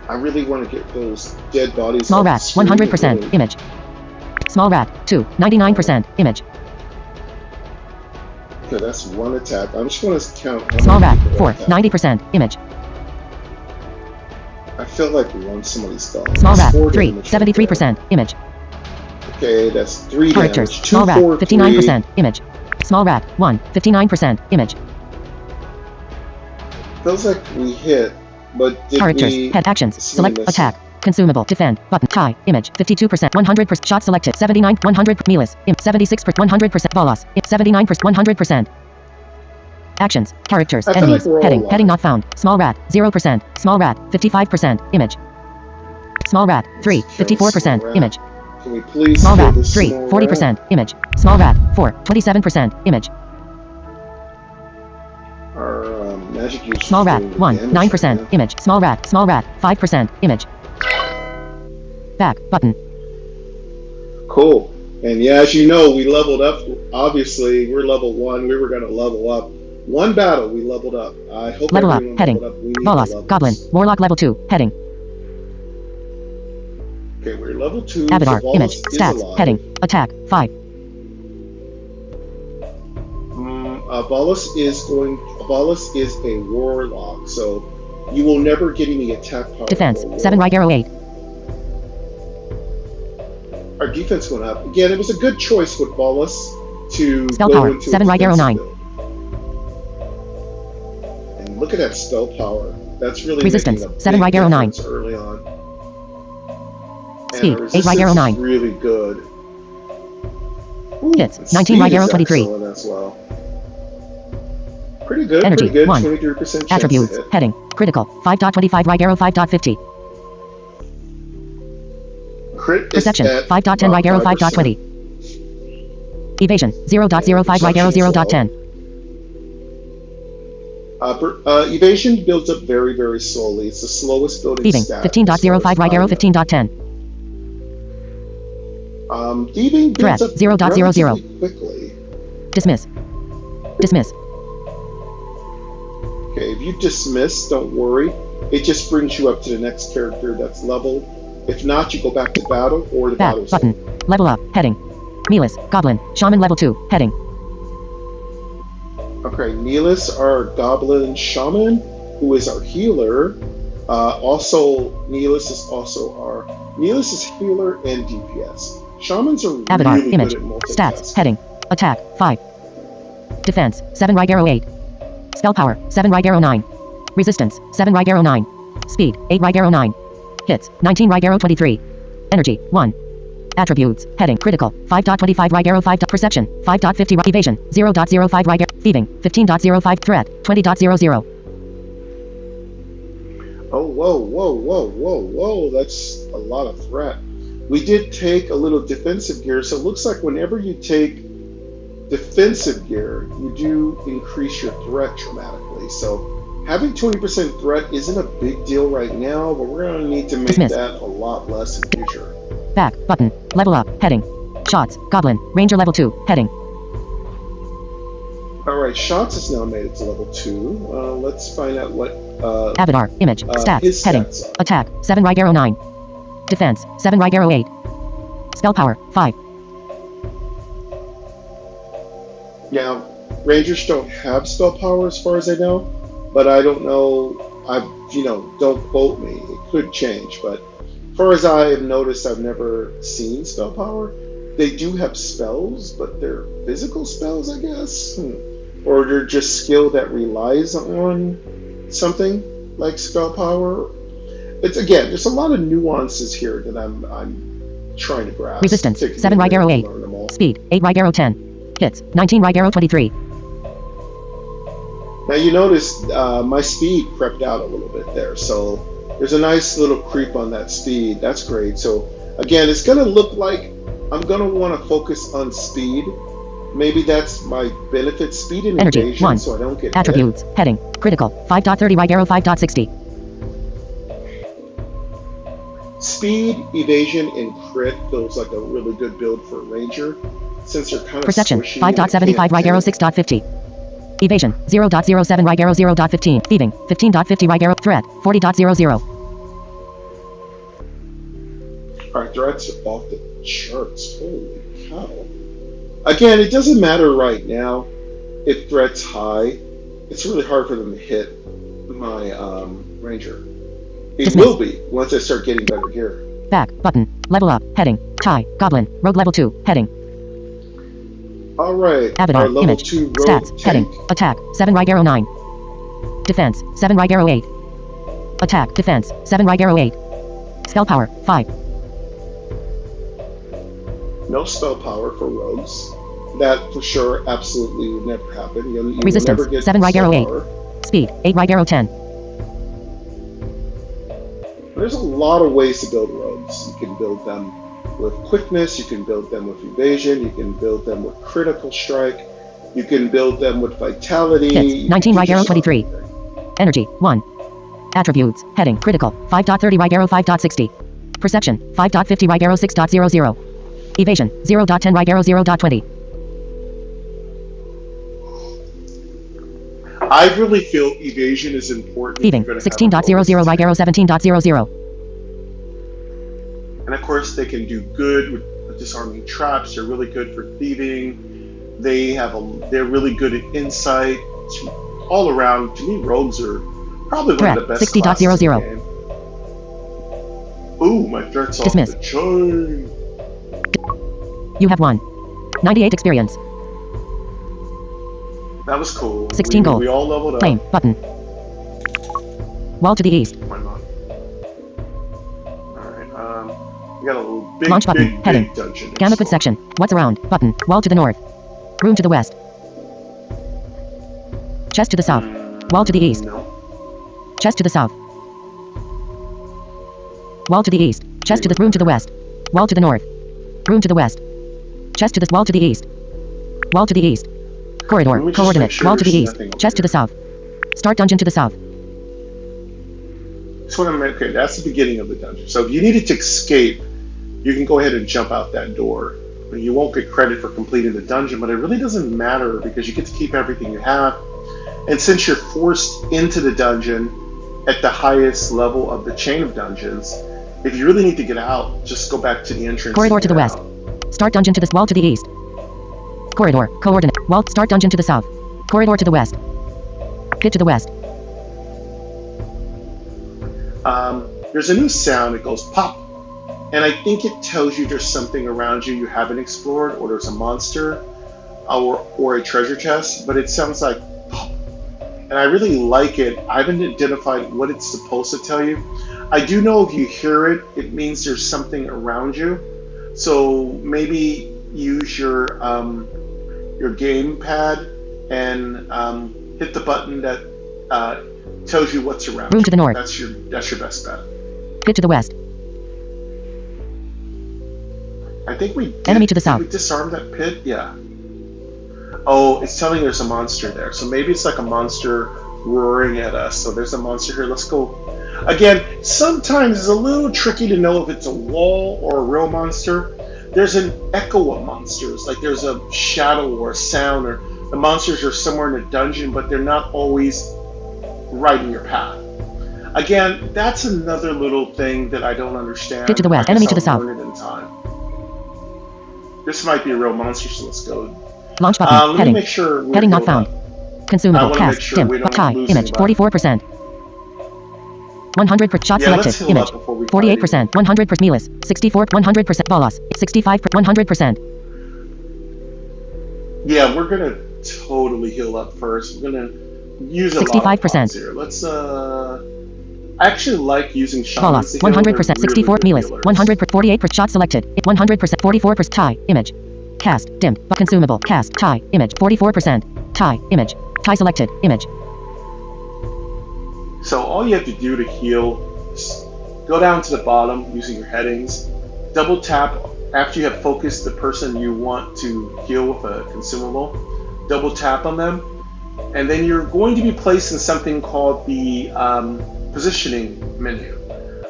Speaker 1: I really want to get those dead bodies.
Speaker 3: Small
Speaker 1: off the
Speaker 3: rat.
Speaker 1: screen
Speaker 3: 100%.
Speaker 1: again.
Speaker 3: Image. Small rat. 2. 99%. Image.
Speaker 1: Okay, that's one attack. I'm just going to count. how
Speaker 3: Small
Speaker 1: many
Speaker 3: rat.
Speaker 1: people
Speaker 3: 4.
Speaker 1: attacked.
Speaker 3: 90%. Image.
Speaker 1: I feel like we won somebody's skull.
Speaker 3: Small
Speaker 1: That's
Speaker 3: rat.
Speaker 1: 4
Speaker 3: 3.
Speaker 1: damage right
Speaker 3: 73%. Image.
Speaker 1: there. Okay, that's 3
Speaker 3: Characters.
Speaker 1: damage. 2,
Speaker 3: Small rat.
Speaker 1: 4,
Speaker 3: 59%. Image. Small rat. 1. 59%. Image.
Speaker 1: 3. Feels like we hit, but did
Speaker 3: Characters.
Speaker 1: we...
Speaker 3: Head actions.
Speaker 1: see
Speaker 3: Select.
Speaker 1: miss?
Speaker 3: Attack. Consumable. Defend. Button. Tie. Image. 52%. 100%. Shot selected. 79. 100. Mealis. 76%. 100%. Bolas. 79%. 100%. Actions. Characters.
Speaker 1: I feel
Speaker 3: Enemies.
Speaker 1: like we're all
Speaker 3: Heading.
Speaker 1: alive.
Speaker 3: Heading not found. Small rat. 0%. Small rat. 55%. Image. Small rat. 3.
Speaker 1: Okay,
Speaker 3: 54%.
Speaker 1: small rat.
Speaker 3: Image.
Speaker 1: Can we please
Speaker 3: Small
Speaker 1: kill
Speaker 3: rat.
Speaker 1: this
Speaker 3: 3.
Speaker 1: small
Speaker 3: 40%. Image. Small rat. 4. 27%. Image.
Speaker 1: rat? Our magic use.
Speaker 3: Small rat. 1. 9%. Image. Small rat. Small rat. 5%. Image. Back. Button.
Speaker 1: Cool. And yeah, as you know, we leveled up. Obviously, we're level 1. We were going to level up. One battle, we leveled up. I hope
Speaker 3: Level up.
Speaker 1: everyone
Speaker 3: Heading.
Speaker 1: leveled up. We need
Speaker 3: Bolas.
Speaker 1: levels.
Speaker 3: Goblin. Warlock level 2. Heading.
Speaker 1: Okay, we're level 2.
Speaker 3: Avatar.
Speaker 1: so
Speaker 3: Image.
Speaker 1: Wallace is
Speaker 3: Stats.
Speaker 1: alive.
Speaker 3: Heading. Attack. 5.
Speaker 1: Wallace is a warlock, so you will never get any attack power.
Speaker 3: Defense.
Speaker 1: for a
Speaker 3: 7 right arrow 8.
Speaker 1: Our defense went up. Again, it was a good choice with Wallace to
Speaker 3: Spell
Speaker 1: go
Speaker 3: power,
Speaker 1: into
Speaker 3: 7
Speaker 1: a
Speaker 3: right arrow
Speaker 1: defensive
Speaker 3: 9.
Speaker 1: build. And look at that spell power. That's really
Speaker 3: Resistance,
Speaker 1: making a
Speaker 3: 7
Speaker 1: big
Speaker 3: right arrow 9.
Speaker 1: difference early on. And
Speaker 3: Speed,
Speaker 1: our
Speaker 3: 8 right arrow
Speaker 1: resistance is
Speaker 3: 9.
Speaker 1: really good. Ooh,
Speaker 3: Hits,
Speaker 1: and
Speaker 3: 19 right
Speaker 1: speed
Speaker 3: arrow
Speaker 1: is
Speaker 3: 23.
Speaker 1: excellent as well. Pretty good,
Speaker 3: Energy,
Speaker 1: pretty good.
Speaker 3: 1.
Speaker 1: 23% chance
Speaker 3: Attributes.
Speaker 1: to hit.
Speaker 3: Heading. Critical. 5.25 right arrow 5.50.
Speaker 1: Crit is
Speaker 3: Perception.
Speaker 1: at
Speaker 3: 5.10 right arrow
Speaker 1: 5%.
Speaker 3: 5.20. Evasion. 0.05 right arrow
Speaker 1: Perception as
Speaker 3: 0.10.
Speaker 1: Evasion builds up very, very slowly. It's the slowest building
Speaker 3: Thieving.
Speaker 1: stat.
Speaker 3: 15.05 right arrow 15.10.
Speaker 1: Thieving
Speaker 3: Threat,
Speaker 1: builds up
Speaker 3: 0.00.
Speaker 1: relatively quickly.
Speaker 3: Dismiss. Dismiss.
Speaker 1: Okay, if you dismiss, don't worry. It just brings you up to the next character that's leveled. If not, you go back to battle or the
Speaker 3: Back.
Speaker 1: battle's
Speaker 3: Button. Level up. Heading. Mealis. Goblin. Shaman level 2. Heading.
Speaker 1: Okay, Neelis, our goblin shaman, who is our healer. Neelis is healer and DPS. Shamans are
Speaker 3: Avatar.
Speaker 1: really
Speaker 3: Image.
Speaker 1: good at multitasking.
Speaker 3: Stats. Heading. Attack. 5. Defense. 7 right arrow 8. Spell power. 7 right arrow 9. Resistance. 7 right arrow 9. Speed. 8 right arrow 9. Hits. 19 right arrow 23. Energy. 1. Attributes. Heading. Critical. 5.25 right arrow 5. Perception. 5.50 right evasion. 0.05 right arrow. Thieving. 15.05 threat. 20.00.
Speaker 1: Oh, whoa, whoa, whoa, whoa, whoa. That's a lot of threat. We did take a little defensive gear, so it looks like whenever you take defensive gear, you do increase your threat dramatically. So having 20% threat isn't a big deal right now, but we're going to need to make that a lot less in the future.
Speaker 3: Back. Button. Level up. Heading. Shots. Goblin. Ranger level 2. Heading.
Speaker 1: Alright, shots is now made it to level 2. Let's find out what...
Speaker 3: Avatar. Image. Stats. Heading.
Speaker 1: Stats
Speaker 3: Attack. 7 right arrow 9. Defense. 7 right arrow 8. Spell power. 5.
Speaker 1: Now, Rangers don't have spell power as far as I know, but I don't know, don't quote me, it could change, but as far as I have noticed, I've never seen spell power. They do have spells, but they're physical spells, I guess, or they're just skill that relies on something like spell power. It's, again, there's a lot of nuances here that I'm trying to grasp.
Speaker 3: Resistance. 7 right arrow 8. Speed. 8 right arrow 10. Hits. 19 right arrow 23.
Speaker 1: Now you notice my speed crept out a little bit there, so there's a nice little creep on that speed. That's great. So again, it's going to look like I'm going to want to focus on speed. Maybe that's my benefit, speed and
Speaker 3: Energy.
Speaker 1: evasion,
Speaker 3: 1.
Speaker 1: so I don't get
Speaker 3: Attributes.
Speaker 1: hit.
Speaker 3: Heading. Critical. 5.30 right arrow 5.60.
Speaker 1: Speed, evasion, and crit feels like a really good build for a ranger. Since they're kind of
Speaker 3: Perception.
Speaker 1: squishy,
Speaker 3: 5.75 right arrow 6.50. Evasion. 0.07 right arrow 0.15. Thieving. 15.50 right arrow. Threat. 40.00.
Speaker 1: Our threats are off the charts. Holy cow. Again, it doesn't matter right now if threat's high. It's really hard for them to hit my ranger. It will be once I start getting better gear.
Speaker 3: Back. Button. Level up. Heading. Tie. Goblin. Rogue level 2. Heading.
Speaker 1: Alright.
Speaker 3: Avatar.
Speaker 1: Our level
Speaker 3: Image.
Speaker 1: 2 rogue
Speaker 3: Stats.
Speaker 1: tank.
Speaker 3: Heading. Attack. 7 right arrow 9. Defense. 7 right arrow 8. Attack. Defense. 7 right arrow 8. Spell power. 5.
Speaker 1: No spell power for rogues. That for sure absolutely would never happen. You
Speaker 3: Resistance.
Speaker 1: will never get
Speaker 3: 7 right arrow 8.
Speaker 1: power.
Speaker 3: Speed. 8 right arrow 10.
Speaker 1: There's a lot of ways to build rogues. You can build them with quickness, you can build them with evasion, you can build them with critical strike, you can build them with vitality.
Speaker 3: Hits. 19 right arrow 23. Energy. 1. Attributes. Heading. Critical. 5.30 right arrow 5.60. Perception. 5.50 right arrow 6.00. Evasion. 0.10 right arrow 0.20.
Speaker 1: I really feel evasion is important.
Speaker 3: Thieving. 16.00 right arrow 17.00.
Speaker 1: And of course, they can do good with disarming traps. They're really good for thieving. They're really good at insight. All around, to me, rogues are probably one of the best.
Speaker 3: 60.00.
Speaker 1: Ooh, my threat's off the chain.
Speaker 3: You have won. 98 experience.
Speaker 1: That was cool.
Speaker 3: 16 gold.
Speaker 1: We all leveled up.
Speaker 3: Claim. Button. Wall to the east.
Speaker 1: Why not? Alright, we got a little big,
Speaker 3: Launch button.
Speaker 1: big
Speaker 3: Heading.
Speaker 1: dungeon.
Speaker 3: Gambit section. What's around? Button. Wall to the north. Room to the west. Chest to the south. Wall to the east.
Speaker 1: No.
Speaker 3: Chest to the south. Wall to the east. Chest to the room to the west. Wall to the north. Room to the west. Chest to the wall to the east. Wall to the east. Corridor. Coordinate.
Speaker 1: Sure
Speaker 3: Wall to the east. Chest to the south. Start dungeon to the south.
Speaker 1: That's what okay, that's the beginning of the dungeon. So if you needed to escape, you can go ahead and jump out that door. You won't get credit for completing the dungeon, but it really doesn't matter because you get to keep everything you have. And since you're forced into the dungeon at the highest level of the chain of dungeons, if you really need to get out, just go back to the entrance.
Speaker 3: Corridor to the west. Start dungeon to the wall to the east. Corridor. Coordinate. Wall. Start dungeon to the south. Corridor to the west. Pit to the west.
Speaker 1: There's a new sound. It goes pop. And I think it tells you there's something around you haven't explored, or there's a monster, or a treasure chest, but it sounds like pop. And I really like it. I haven't identified what it's supposed to tell you. I do know if you hear it, it means there's something around you. So maybe use your gamepad and hit the button that tells you what's around.
Speaker 3: Room to the north.
Speaker 1: That's your best bet.
Speaker 3: Pit to the west.
Speaker 1: I think we did,
Speaker 3: Enemy to the south.
Speaker 1: Did we disarm that pit? Yeah. Oh, it's telling there's a monster there. So maybe it's like a monster roaring at us. So there's a monster here. Let's go. Again, sometimes it's a little tricky to know if it's a wall or a real monster. There's an echo of monsters. Like there's a shadow or a sound, or the monsters are somewhere in a dungeon, but they're not always right in your path. Again, that's another little thing that I don't understand.
Speaker 3: Pit to the west. Enemy to the south.
Speaker 1: Learn it in time. This might be a real monster, so let's go.
Speaker 3: Launch button.
Speaker 1: Let
Speaker 3: Heading.
Speaker 1: me make sure we're
Speaker 3: Heading not found. Consumable.
Speaker 1: make
Speaker 3: Cast.
Speaker 1: sure
Speaker 3: Dim.
Speaker 1: we don't
Speaker 3: Tie.
Speaker 1: lose
Speaker 3: Image.
Speaker 1: anybody.
Speaker 3: 44%. 100 per shot
Speaker 1: Yeah, let's
Speaker 3: selected.
Speaker 1: heal
Speaker 3: Image.
Speaker 1: up before we
Speaker 3: 48%. 100 per Melis. 64. 100% Bolos. 65 per 100%.
Speaker 1: Yeah, we're gonna totally heal up first. We're gonna use a
Speaker 3: 65%.
Speaker 1: lot of pots here. Let's I actually like using shamans.
Speaker 3: Bolos. 100%. 64 Melis. 100 per 48 per shot selected. 100%. 44% tie. Image. Cast. Dimmed. But consumable. Cast. Tie. Image. 44%. Tie. Image. Tie selected. Image.
Speaker 1: So all you have to do to heal is go down to the bottom using your headings, double tap after you have focused the person you want to heal with a consumable, double tap on them, and then you're going to be placed in something called the positioning menu,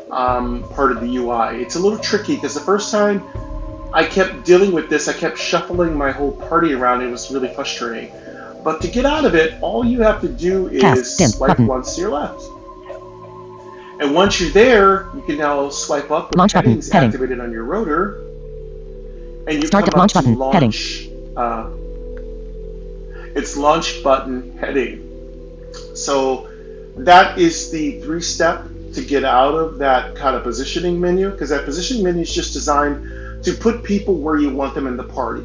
Speaker 1: part of the UI. It's a little tricky because the first time I kept dealing with this, I kept shuffling my whole party around. It was really frustrating. But to get out of it, all you have to do is swipe once to your left. And once you're there, you can now swipe up with headings activated on your rotor. And you
Speaker 3: Start
Speaker 1: come
Speaker 3: launch
Speaker 1: up to
Speaker 3: button.
Speaker 1: launch. It's launch button heading. So that is the 3-step to get out of that kind of positioning menu, because that positioning menu is just designed to put people where you want them in the party.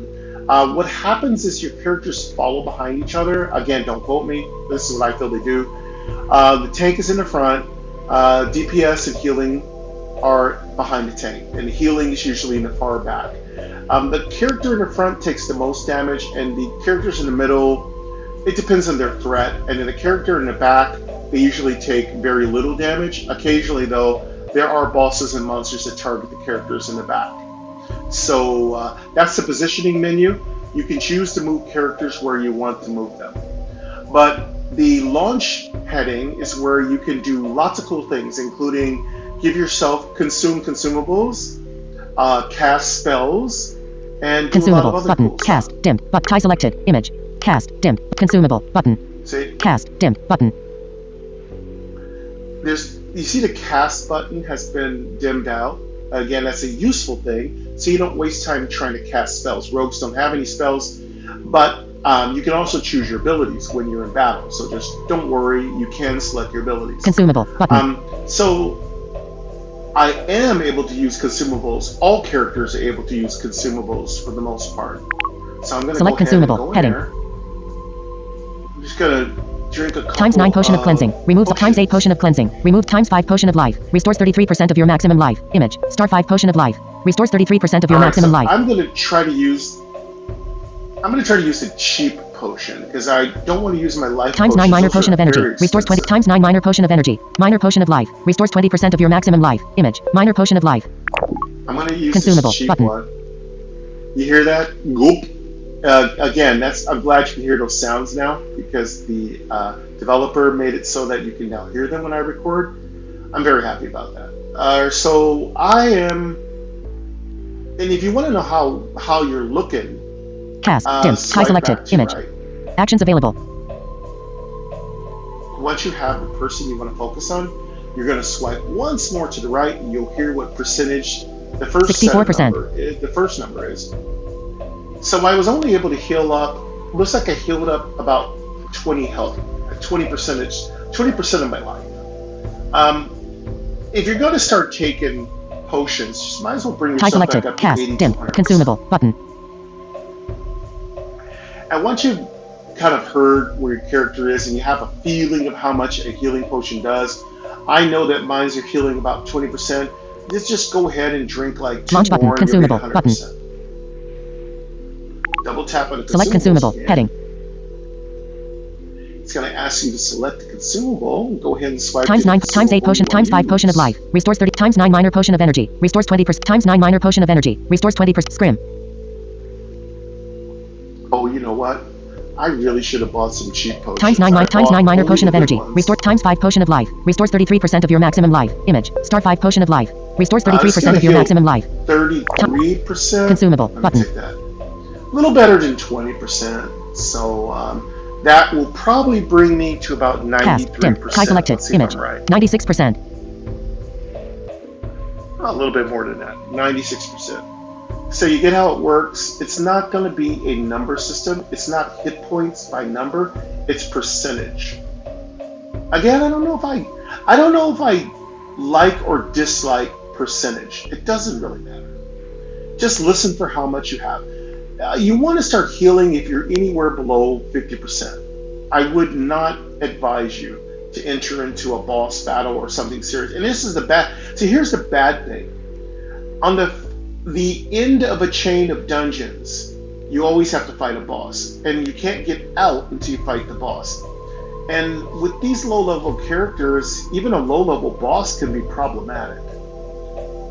Speaker 1: What happens is your characters follow behind each other. Again, don't quote me. This is what I feel they do. The tank is in the front. DPS and healing are behind the tank, and healing is usually in the far back. The character in the front takes the most damage, and the characters in the middle, it depends on their threat. And then the character in the back, they usually take very little damage. Occasionally, though, there are bosses and monsters that target the characters in the back. So that's the positioning menu. You can choose to move characters where you want to move them. But the launch heading is where you can do lots of cool things, including give yourself consumables, cast spells, and do a lot of
Speaker 3: Consumable.
Speaker 1: other
Speaker 3: Button.
Speaker 1: cool stuff.
Speaker 3: Cast. Dimmed. But tie selected. Image. Cast. Dimmed. Consumable. Button.
Speaker 1: See?
Speaker 3: Cast. Dimmed. Button.
Speaker 1: You see the cast button has been dimmed out. Again, that's a useful thing, so you don't waste time trying to cast spells. Rogues don't have any spells, but you can also choose your abilities when you're in battle. So just don't worry, you can select your abilities.
Speaker 3: Consumable. Button.
Speaker 1: So I am able to use consumables. All characters are able to use consumables for the most part. So I'm going to
Speaker 3: Select
Speaker 1: go ahead and
Speaker 3: consumable.
Speaker 1: go in
Speaker 3: Heading.
Speaker 1: there. I'm just going to drink a couple
Speaker 3: Times 9 potion of cleansing. Removes times 8 potion of cleansing. Remove times 5 potion of life. Restores 33% of your maximum life. Image. Star 5 potion of life. Restores 33% of your maximum life.
Speaker 1: I'm going to try to use the cheap potion because I don't want to use my life
Speaker 3: Times 9 minor potion of energy. Restores 20
Speaker 1: expensive.
Speaker 3: times 9 minor potion of energy. Minor potion of life. Restores 20% of your maximum life. Image. Minor potion of life.
Speaker 1: I'm going to use
Speaker 3: Consumable.
Speaker 1: this cheap
Speaker 3: Button.
Speaker 1: one. You hear that? Goop. Again, I'm glad you can hear those sounds now because the developer made it so that you can now hear them when I record. I'm very happy about that. So I am, and if you want to know how you're looking,
Speaker 3: Cast. Dim. Tie selected. Image.
Speaker 1: Right.
Speaker 3: Actions available.
Speaker 1: Once you have the person you want to focus on, you're going to swipe once more to the right, and you'll hear what percentage the first
Speaker 3: 64%.
Speaker 1: The first number is. So I was only able to heal up. Looks like I healed up about 20 health, 20% of my life. If you're going to start taking potions, just might as well bring
Speaker 3: Tie
Speaker 1: yourself
Speaker 3: selected.
Speaker 1: back up
Speaker 3: Cast.
Speaker 1: to 80
Speaker 3: Dim.
Speaker 1: to 100%.
Speaker 3: Consumable. Button.
Speaker 1: And once you've kind of heard where your character is and you have a feeling of how much a healing potion does, I know that mines are healing about 20%. Let's just go ahead and drink like 2
Speaker 3: Launch button.
Speaker 1: more and you'll
Speaker 3: Consumable.
Speaker 1: get
Speaker 3: Button.
Speaker 1: 100%. Double tap on the
Speaker 3: Select consumable. Heading.
Speaker 1: It's going to ask you to select the consumable. Go ahead and swipe
Speaker 3: Times
Speaker 1: to the
Speaker 3: 9 times 8 potion times 5 potion of
Speaker 1: use.
Speaker 3: life. Restores 30 times 9 minor potion of energy. Restores 20% times 9 minor potion of energy. Restores 20% scrim.
Speaker 1: Oh, you know what? I really should have bought some cheap potions.
Speaker 3: Times 9
Speaker 1: I
Speaker 3: times
Speaker 1: bought
Speaker 3: 9 minor
Speaker 1: only
Speaker 3: potion of
Speaker 1: the good
Speaker 3: energy.
Speaker 1: ones.
Speaker 3: Restores times 5 potion of life. Restores 33% of your maximum life. Image. Star 5 potion of life. Restores 33% of your maximum life.
Speaker 1: 33%.
Speaker 3: Consumable.
Speaker 1: Let me
Speaker 3: Button.
Speaker 1: take that. A little better than 20%. So that will probably bring me to about 93%.
Speaker 3: Cast. Dim. High selected.
Speaker 1: Let's see if
Speaker 3: Image.
Speaker 1: I'm right.
Speaker 3: 96%.
Speaker 1: A little bit more than that. 96%. So you get how it works. It's not going to be a number system. It's not hit points by number. It's percentage. Again, I don't know if I like or dislike percentage. It doesn't really matter. Just listen for how much you have. You want to start healing if you're anywhere below 50%. I would not advise you to enter into a boss battle or something serious. And this is the bad. See, here's the bad thing. On the end of a chain of dungeons, you always have to fight a boss, and you can't get out until you fight the boss. And with these low-level characters, even a low-level boss can be problematic.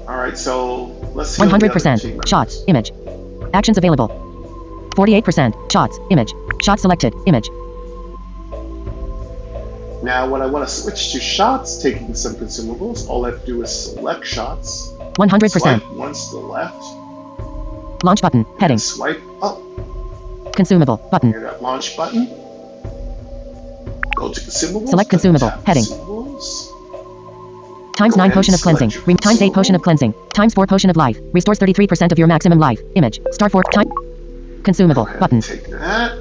Speaker 1: All right, so let's see.
Speaker 3: 100%. Shots. Image. Actions available. 48%. Shots. Image. Shot selected. Image.
Speaker 1: Now, when I want to switch to shots, taking some consumables, all I have to do is select shots.
Speaker 3: 100%.
Speaker 1: Swipe once to the left.
Speaker 3: Launch button. Heading.
Speaker 1: Swipe up.
Speaker 3: Consumable. Button.
Speaker 1: Hear that launch button. Go to consumables.
Speaker 3: Select consumable.
Speaker 1: Tap
Speaker 3: Heading.
Speaker 1: Consumables.
Speaker 3: Times
Speaker 1: Go
Speaker 3: 9
Speaker 1: ahead
Speaker 3: potion
Speaker 1: and
Speaker 3: of cleansing.
Speaker 1: select your
Speaker 3: Times 8 potion of
Speaker 1: consumable.
Speaker 3: cleansing. Times 4 potion of life. Restores 33% of your maximum life. Image. Star 4. Time. Consumable.
Speaker 1: Go ahead
Speaker 3: Button.
Speaker 1: and take that.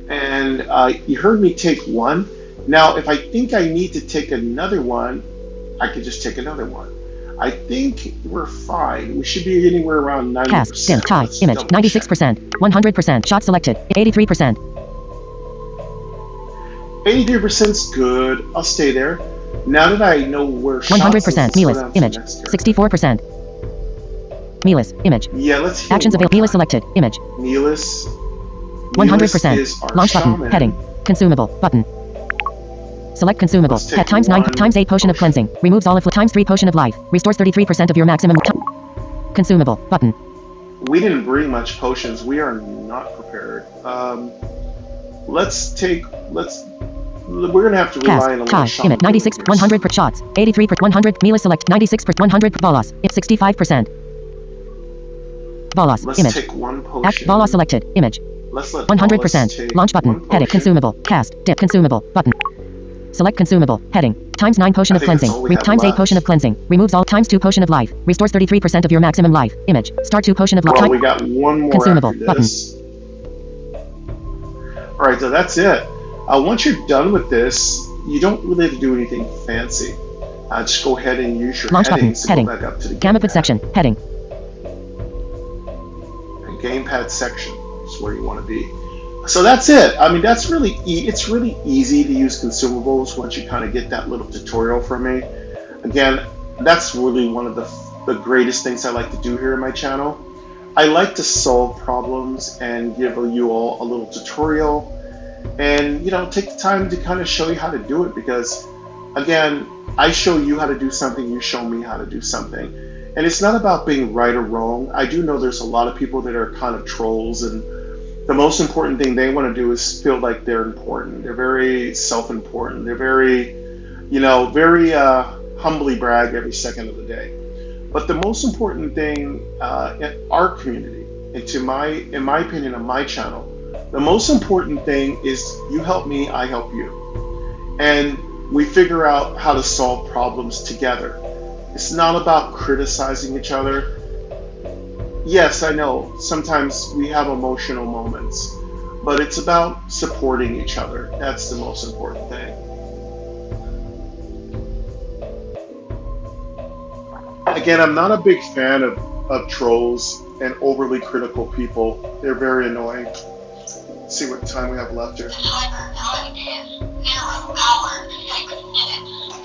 Speaker 1: And you heard me take one. Now, if I think I need to take another one, I could just take another one. I think we're fine. We should be anywhere around 90%.
Speaker 3: Cast. Dim. Tie.
Speaker 1: Let's
Speaker 3: Image.
Speaker 1: double check.
Speaker 3: 96%. 100%. Shot selected. 83%.
Speaker 1: 83% is good. I'll stay there. Now that I know where shots
Speaker 3: 100%.
Speaker 1: is, let's go
Speaker 3: Melis.
Speaker 1: down to the
Speaker 3: Image.
Speaker 1: next character.
Speaker 3: 64%. Melis. Image.
Speaker 1: Yeah, let's heal
Speaker 3: Actions
Speaker 1: one
Speaker 3: available. Melis
Speaker 1: time.
Speaker 3: selected. Image.
Speaker 1: Melis.
Speaker 3: 100%.
Speaker 1: is our
Speaker 3: Launch button.
Speaker 1: shaman.
Speaker 3: Heading. Consumable. Button. Select consumable.
Speaker 1: Let's take
Speaker 3: Times 9
Speaker 1: one
Speaker 3: times 8 potion of cleansing. Removes all of times 3 potion of life. Restores 33% of your maximum consumable. Button.
Speaker 1: We didn't bring much potions. We are not prepared. We're gonna have to rely on a
Speaker 3: Cast.
Speaker 1: little
Speaker 3: Tie.
Speaker 1: shaman
Speaker 3: Image. 96.
Speaker 1: here.
Speaker 3: 100 per shots. 83 per 100. Melis select. 96 per 100. Bolos. It's 65%. Bolos.
Speaker 1: Let's
Speaker 3: Image.
Speaker 1: take one potion.
Speaker 3: Act. Bolos selected. Image.
Speaker 1: Let's let
Speaker 3: 100%.
Speaker 1: Bolas take
Speaker 3: Launch button.
Speaker 1: one
Speaker 3: Heading.
Speaker 1: potion.
Speaker 3: Consumable. Cast. Dip. Consumable. Button. Select consumable. Heading. Times 9 potion
Speaker 1: I
Speaker 3: of
Speaker 1: think that's
Speaker 3: cleansing.
Speaker 1: all we have
Speaker 3: Times 8
Speaker 1: left.
Speaker 3: potion of cleansing. Removes all times 2 potion of life. Restores 33% of your maximum life. Image. Star 2 potion of life.
Speaker 1: Well, we got one more
Speaker 3: Consumable.
Speaker 1: after
Speaker 3: Button.
Speaker 1: this. All right, so that's it. Once you're done with this, you don't really have to do anything fancy. Just go ahead and use your
Speaker 3: Launch button.
Speaker 1: headings to
Speaker 3: Heading.
Speaker 1: go back up to the
Speaker 3: Gamut
Speaker 1: gamepad.
Speaker 3: section. Heading.
Speaker 1: And gamepad section is where you want to be. So that's it. I mean, that's really it's really easy to use consumables once you kind of get that little tutorial from me. Again, that's really one of the greatest things I like to do here in my channel. I like to solve problems and give you all a little tutorial, and take the time to kind of show you how to do it, because again, I show you how to do something, you show me how to do something. And it's not about being right or wrong. I do know there's a lot of people that are kind of trolls, and the most important thing they want to do is feel like they're important. They're very self-important. They're very, very humbly brag every second of the day. But the most important thing in our community, and in my opinion, on my channel, the most important thing is you help me, I help you. And we figure out how to solve problems together. It's not about criticizing each other. Yes, I know, sometimes we have emotional moments, but it's about supporting each other. That's the most important thing. Again, I'm not a big fan of trolls and overly critical people. They're very annoying. Let's see what time we have left here.
Speaker 2: Timer time is 0 hours 6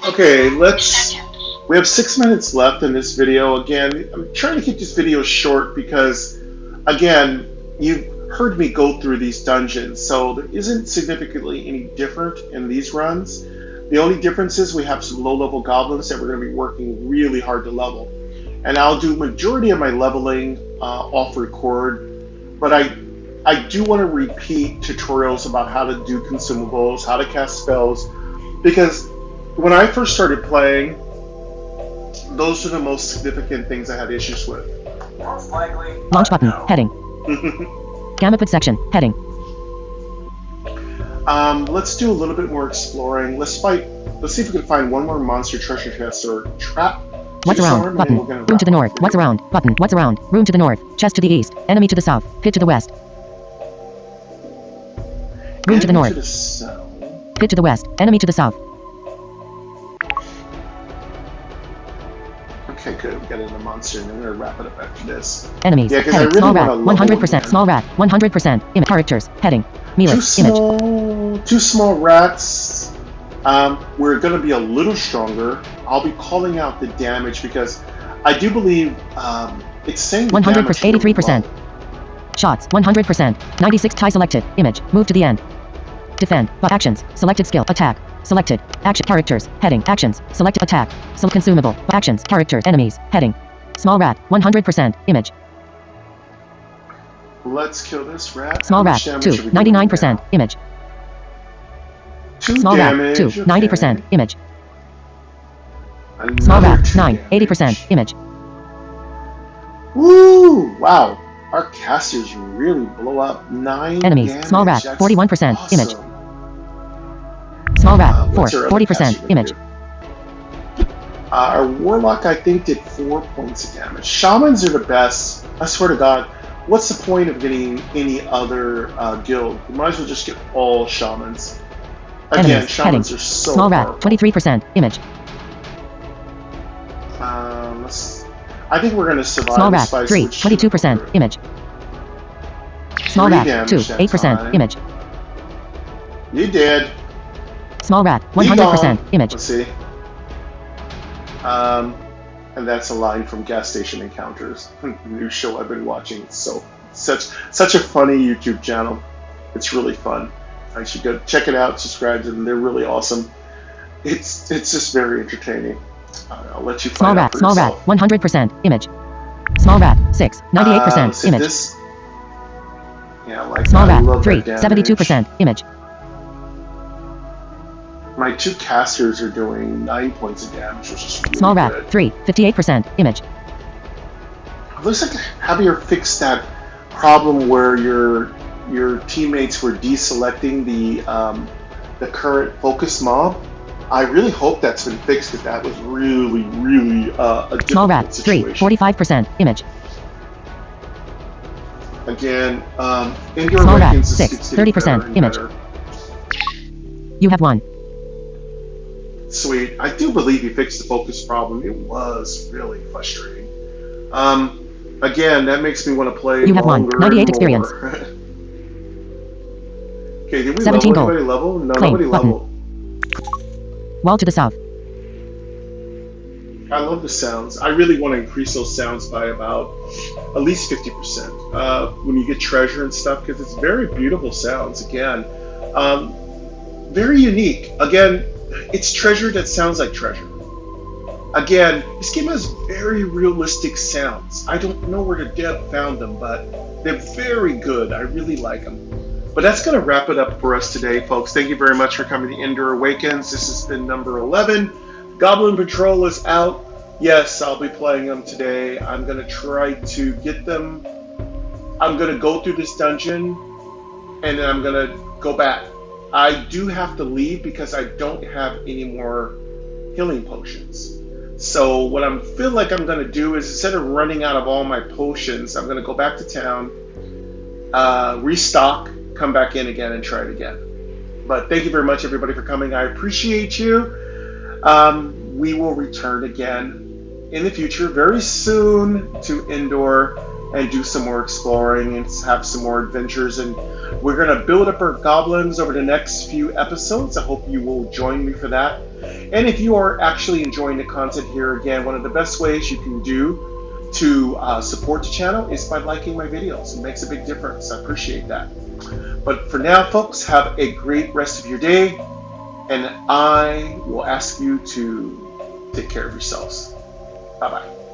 Speaker 1: Okay, we have 6 minutes left in this video. Again, I'm trying to keep this video short because, again, you've heard me go through these dungeons, so there isn't significantly any different in these runs. The only difference is we have some low-level goblins that we're going to be working really hard to level. And I'll do majority of my leveling off record, but I do want to repeat tutorials about how to do consumables, how to cast spells, because when I first started playing, those are the most significant things I had issues with.
Speaker 2: Most likely.
Speaker 3: Launch button. Heading. Gamut section. Heading.
Speaker 1: Let's do a little bit more exploring. Let's see if we can find one more monster treasure chest or trap.
Speaker 3: What's around? Button. Room to the north. What's around? Button. What's around? Room to the north. Chest to the east. Enemy to the south. Pit to the west. Room to the north. Pit to the west. Enemy to the south.
Speaker 1: Okay, good. We got another monster, and then we're gonna wrap it up after this.
Speaker 3: Enemies.
Speaker 1: Yeah,
Speaker 3: heading.
Speaker 1: really
Speaker 3: Small rat. 100%. Small rat. 100%. Image. Characters. Heading. Melee. Image.
Speaker 1: Two small rats. We're gonna be a little stronger. I'll be calling out the damage because I do believe it's saying
Speaker 3: 100%. 83%. Shots. 100%. 96. Tie selected. Image. Move to the end. Defend. Actions. Selected skill. Attack. Selected. Action. Characters. Heading. Actions. Selected. Attack. Consumable. Actions. Characters. Enemies. Heading. Small rat. 100%. Image.
Speaker 1: Let's kill this rat.
Speaker 3: Small rat. 2. 99%. Image. Small rat. 2. 90%. Image. Small rat. 9. 80%. Image.
Speaker 1: Woo! Wow. Our casters really blow up. 9
Speaker 3: enemies.
Speaker 1: Damage.
Speaker 3: Small rat.
Speaker 1: That's
Speaker 3: 41%.
Speaker 1: Awesome.
Speaker 3: Image. Small rat. 4. 40%. Image.
Speaker 1: Our warlock, I think, did 4 points of damage. Shamans are the best. I swear to God. What's the point of getting any other guild? You might as well just get all shamans. Again,
Speaker 3: enemies.
Speaker 1: shamans
Speaker 3: Heading.
Speaker 1: are so
Speaker 3: Small rat.
Speaker 1: powerful.
Speaker 3: 23%. Image.
Speaker 1: I think we're going to survive.
Speaker 3: Small rat. 3. 22%. Image. Small rat. 2. 8%. Image.
Speaker 1: You did.
Speaker 3: Small rat. 100%. Image.
Speaker 1: Let's see. And that's a line from Gas Station Encounters, new show I've been watching. It's such a funny YouTube channel. It's really fun. I should go check it out. Subscribe to them. They're really awesome. It's just very entertaining. I'll let you find
Speaker 3: Small
Speaker 1: out
Speaker 3: rat.
Speaker 1: for
Speaker 3: Small
Speaker 1: yourself.
Speaker 3: rat. 100%. Image. Small rat. 6. 98%. Image.
Speaker 1: Yeah, like
Speaker 3: Small
Speaker 1: I
Speaker 3: rat.
Speaker 1: love
Speaker 3: 3.
Speaker 1: that damage.
Speaker 3: 72%. Image.
Speaker 1: My 2 casters are doing 9 points of damage, which is really
Speaker 3: Small rat.
Speaker 1: good.
Speaker 3: 3. 58%. Image.
Speaker 1: Looks like Javier fixed that problem where your teammates were deselecting the current focus mob. I really hope that's been fixed because that was really a difficult
Speaker 3: Small rat. 3.
Speaker 1: situation.
Speaker 3: 45%. Image.
Speaker 1: Again, Endor
Speaker 3: Small rat.
Speaker 1: Awakens
Speaker 3: 6.
Speaker 1: keeps getting
Speaker 3: 30%.
Speaker 1: better and
Speaker 3: Image.
Speaker 1: better.
Speaker 3: You have won.
Speaker 1: Sweet. I do believe he fixed the focus problem. It was really frustrating. Again, that makes me want to play
Speaker 3: You have won.
Speaker 1: longer
Speaker 3: 98
Speaker 1: and
Speaker 3: experience.
Speaker 1: more. Okay, did we
Speaker 3: 17
Speaker 1: level?
Speaker 3: gold.
Speaker 1: Anybody level? No,
Speaker 3: Claim
Speaker 1: nobody
Speaker 3: button.
Speaker 1: leveled.
Speaker 3: Wall to the south.
Speaker 1: I love the sounds. I really want to increase those sounds by about at least 50% when you get treasure and stuff, because it's very beautiful sounds. Again, very unique. Again, it's treasure that sounds like treasure. Again, this game has very realistic sounds. I don't know where the dev found them, but they're very good. I really like them. But that's going to wrap it up for us today, folks. Thank you very much for coming to Endor Awakens. This has been number 11. Goblin Patrol is out. Yes, I'll be playing them today. I'm going to try to get them. I'm going to go through this dungeon, and then I'm going to go back. I do have to leave because I don't have any more healing potions. So what I feel like I'm going to do is, instead of running out of all my potions, I'm going to go back to town, restock, come back in again, and try it again. But thank you very much, everybody, for coming. I appreciate you. We will return again in the future, very soon, to Endor. and do some more exploring and have some more adventures. And we're going to build up our goblins over the next few episodes. I hope you will join me for that. And if you are actually enjoying the content here, again, one of the best ways you can do to support the channel is by liking my videos. It makes a big difference. I appreciate that. But for now, folks, have a great rest of your day, and I will ask you to take care of yourselves. Bye-bye.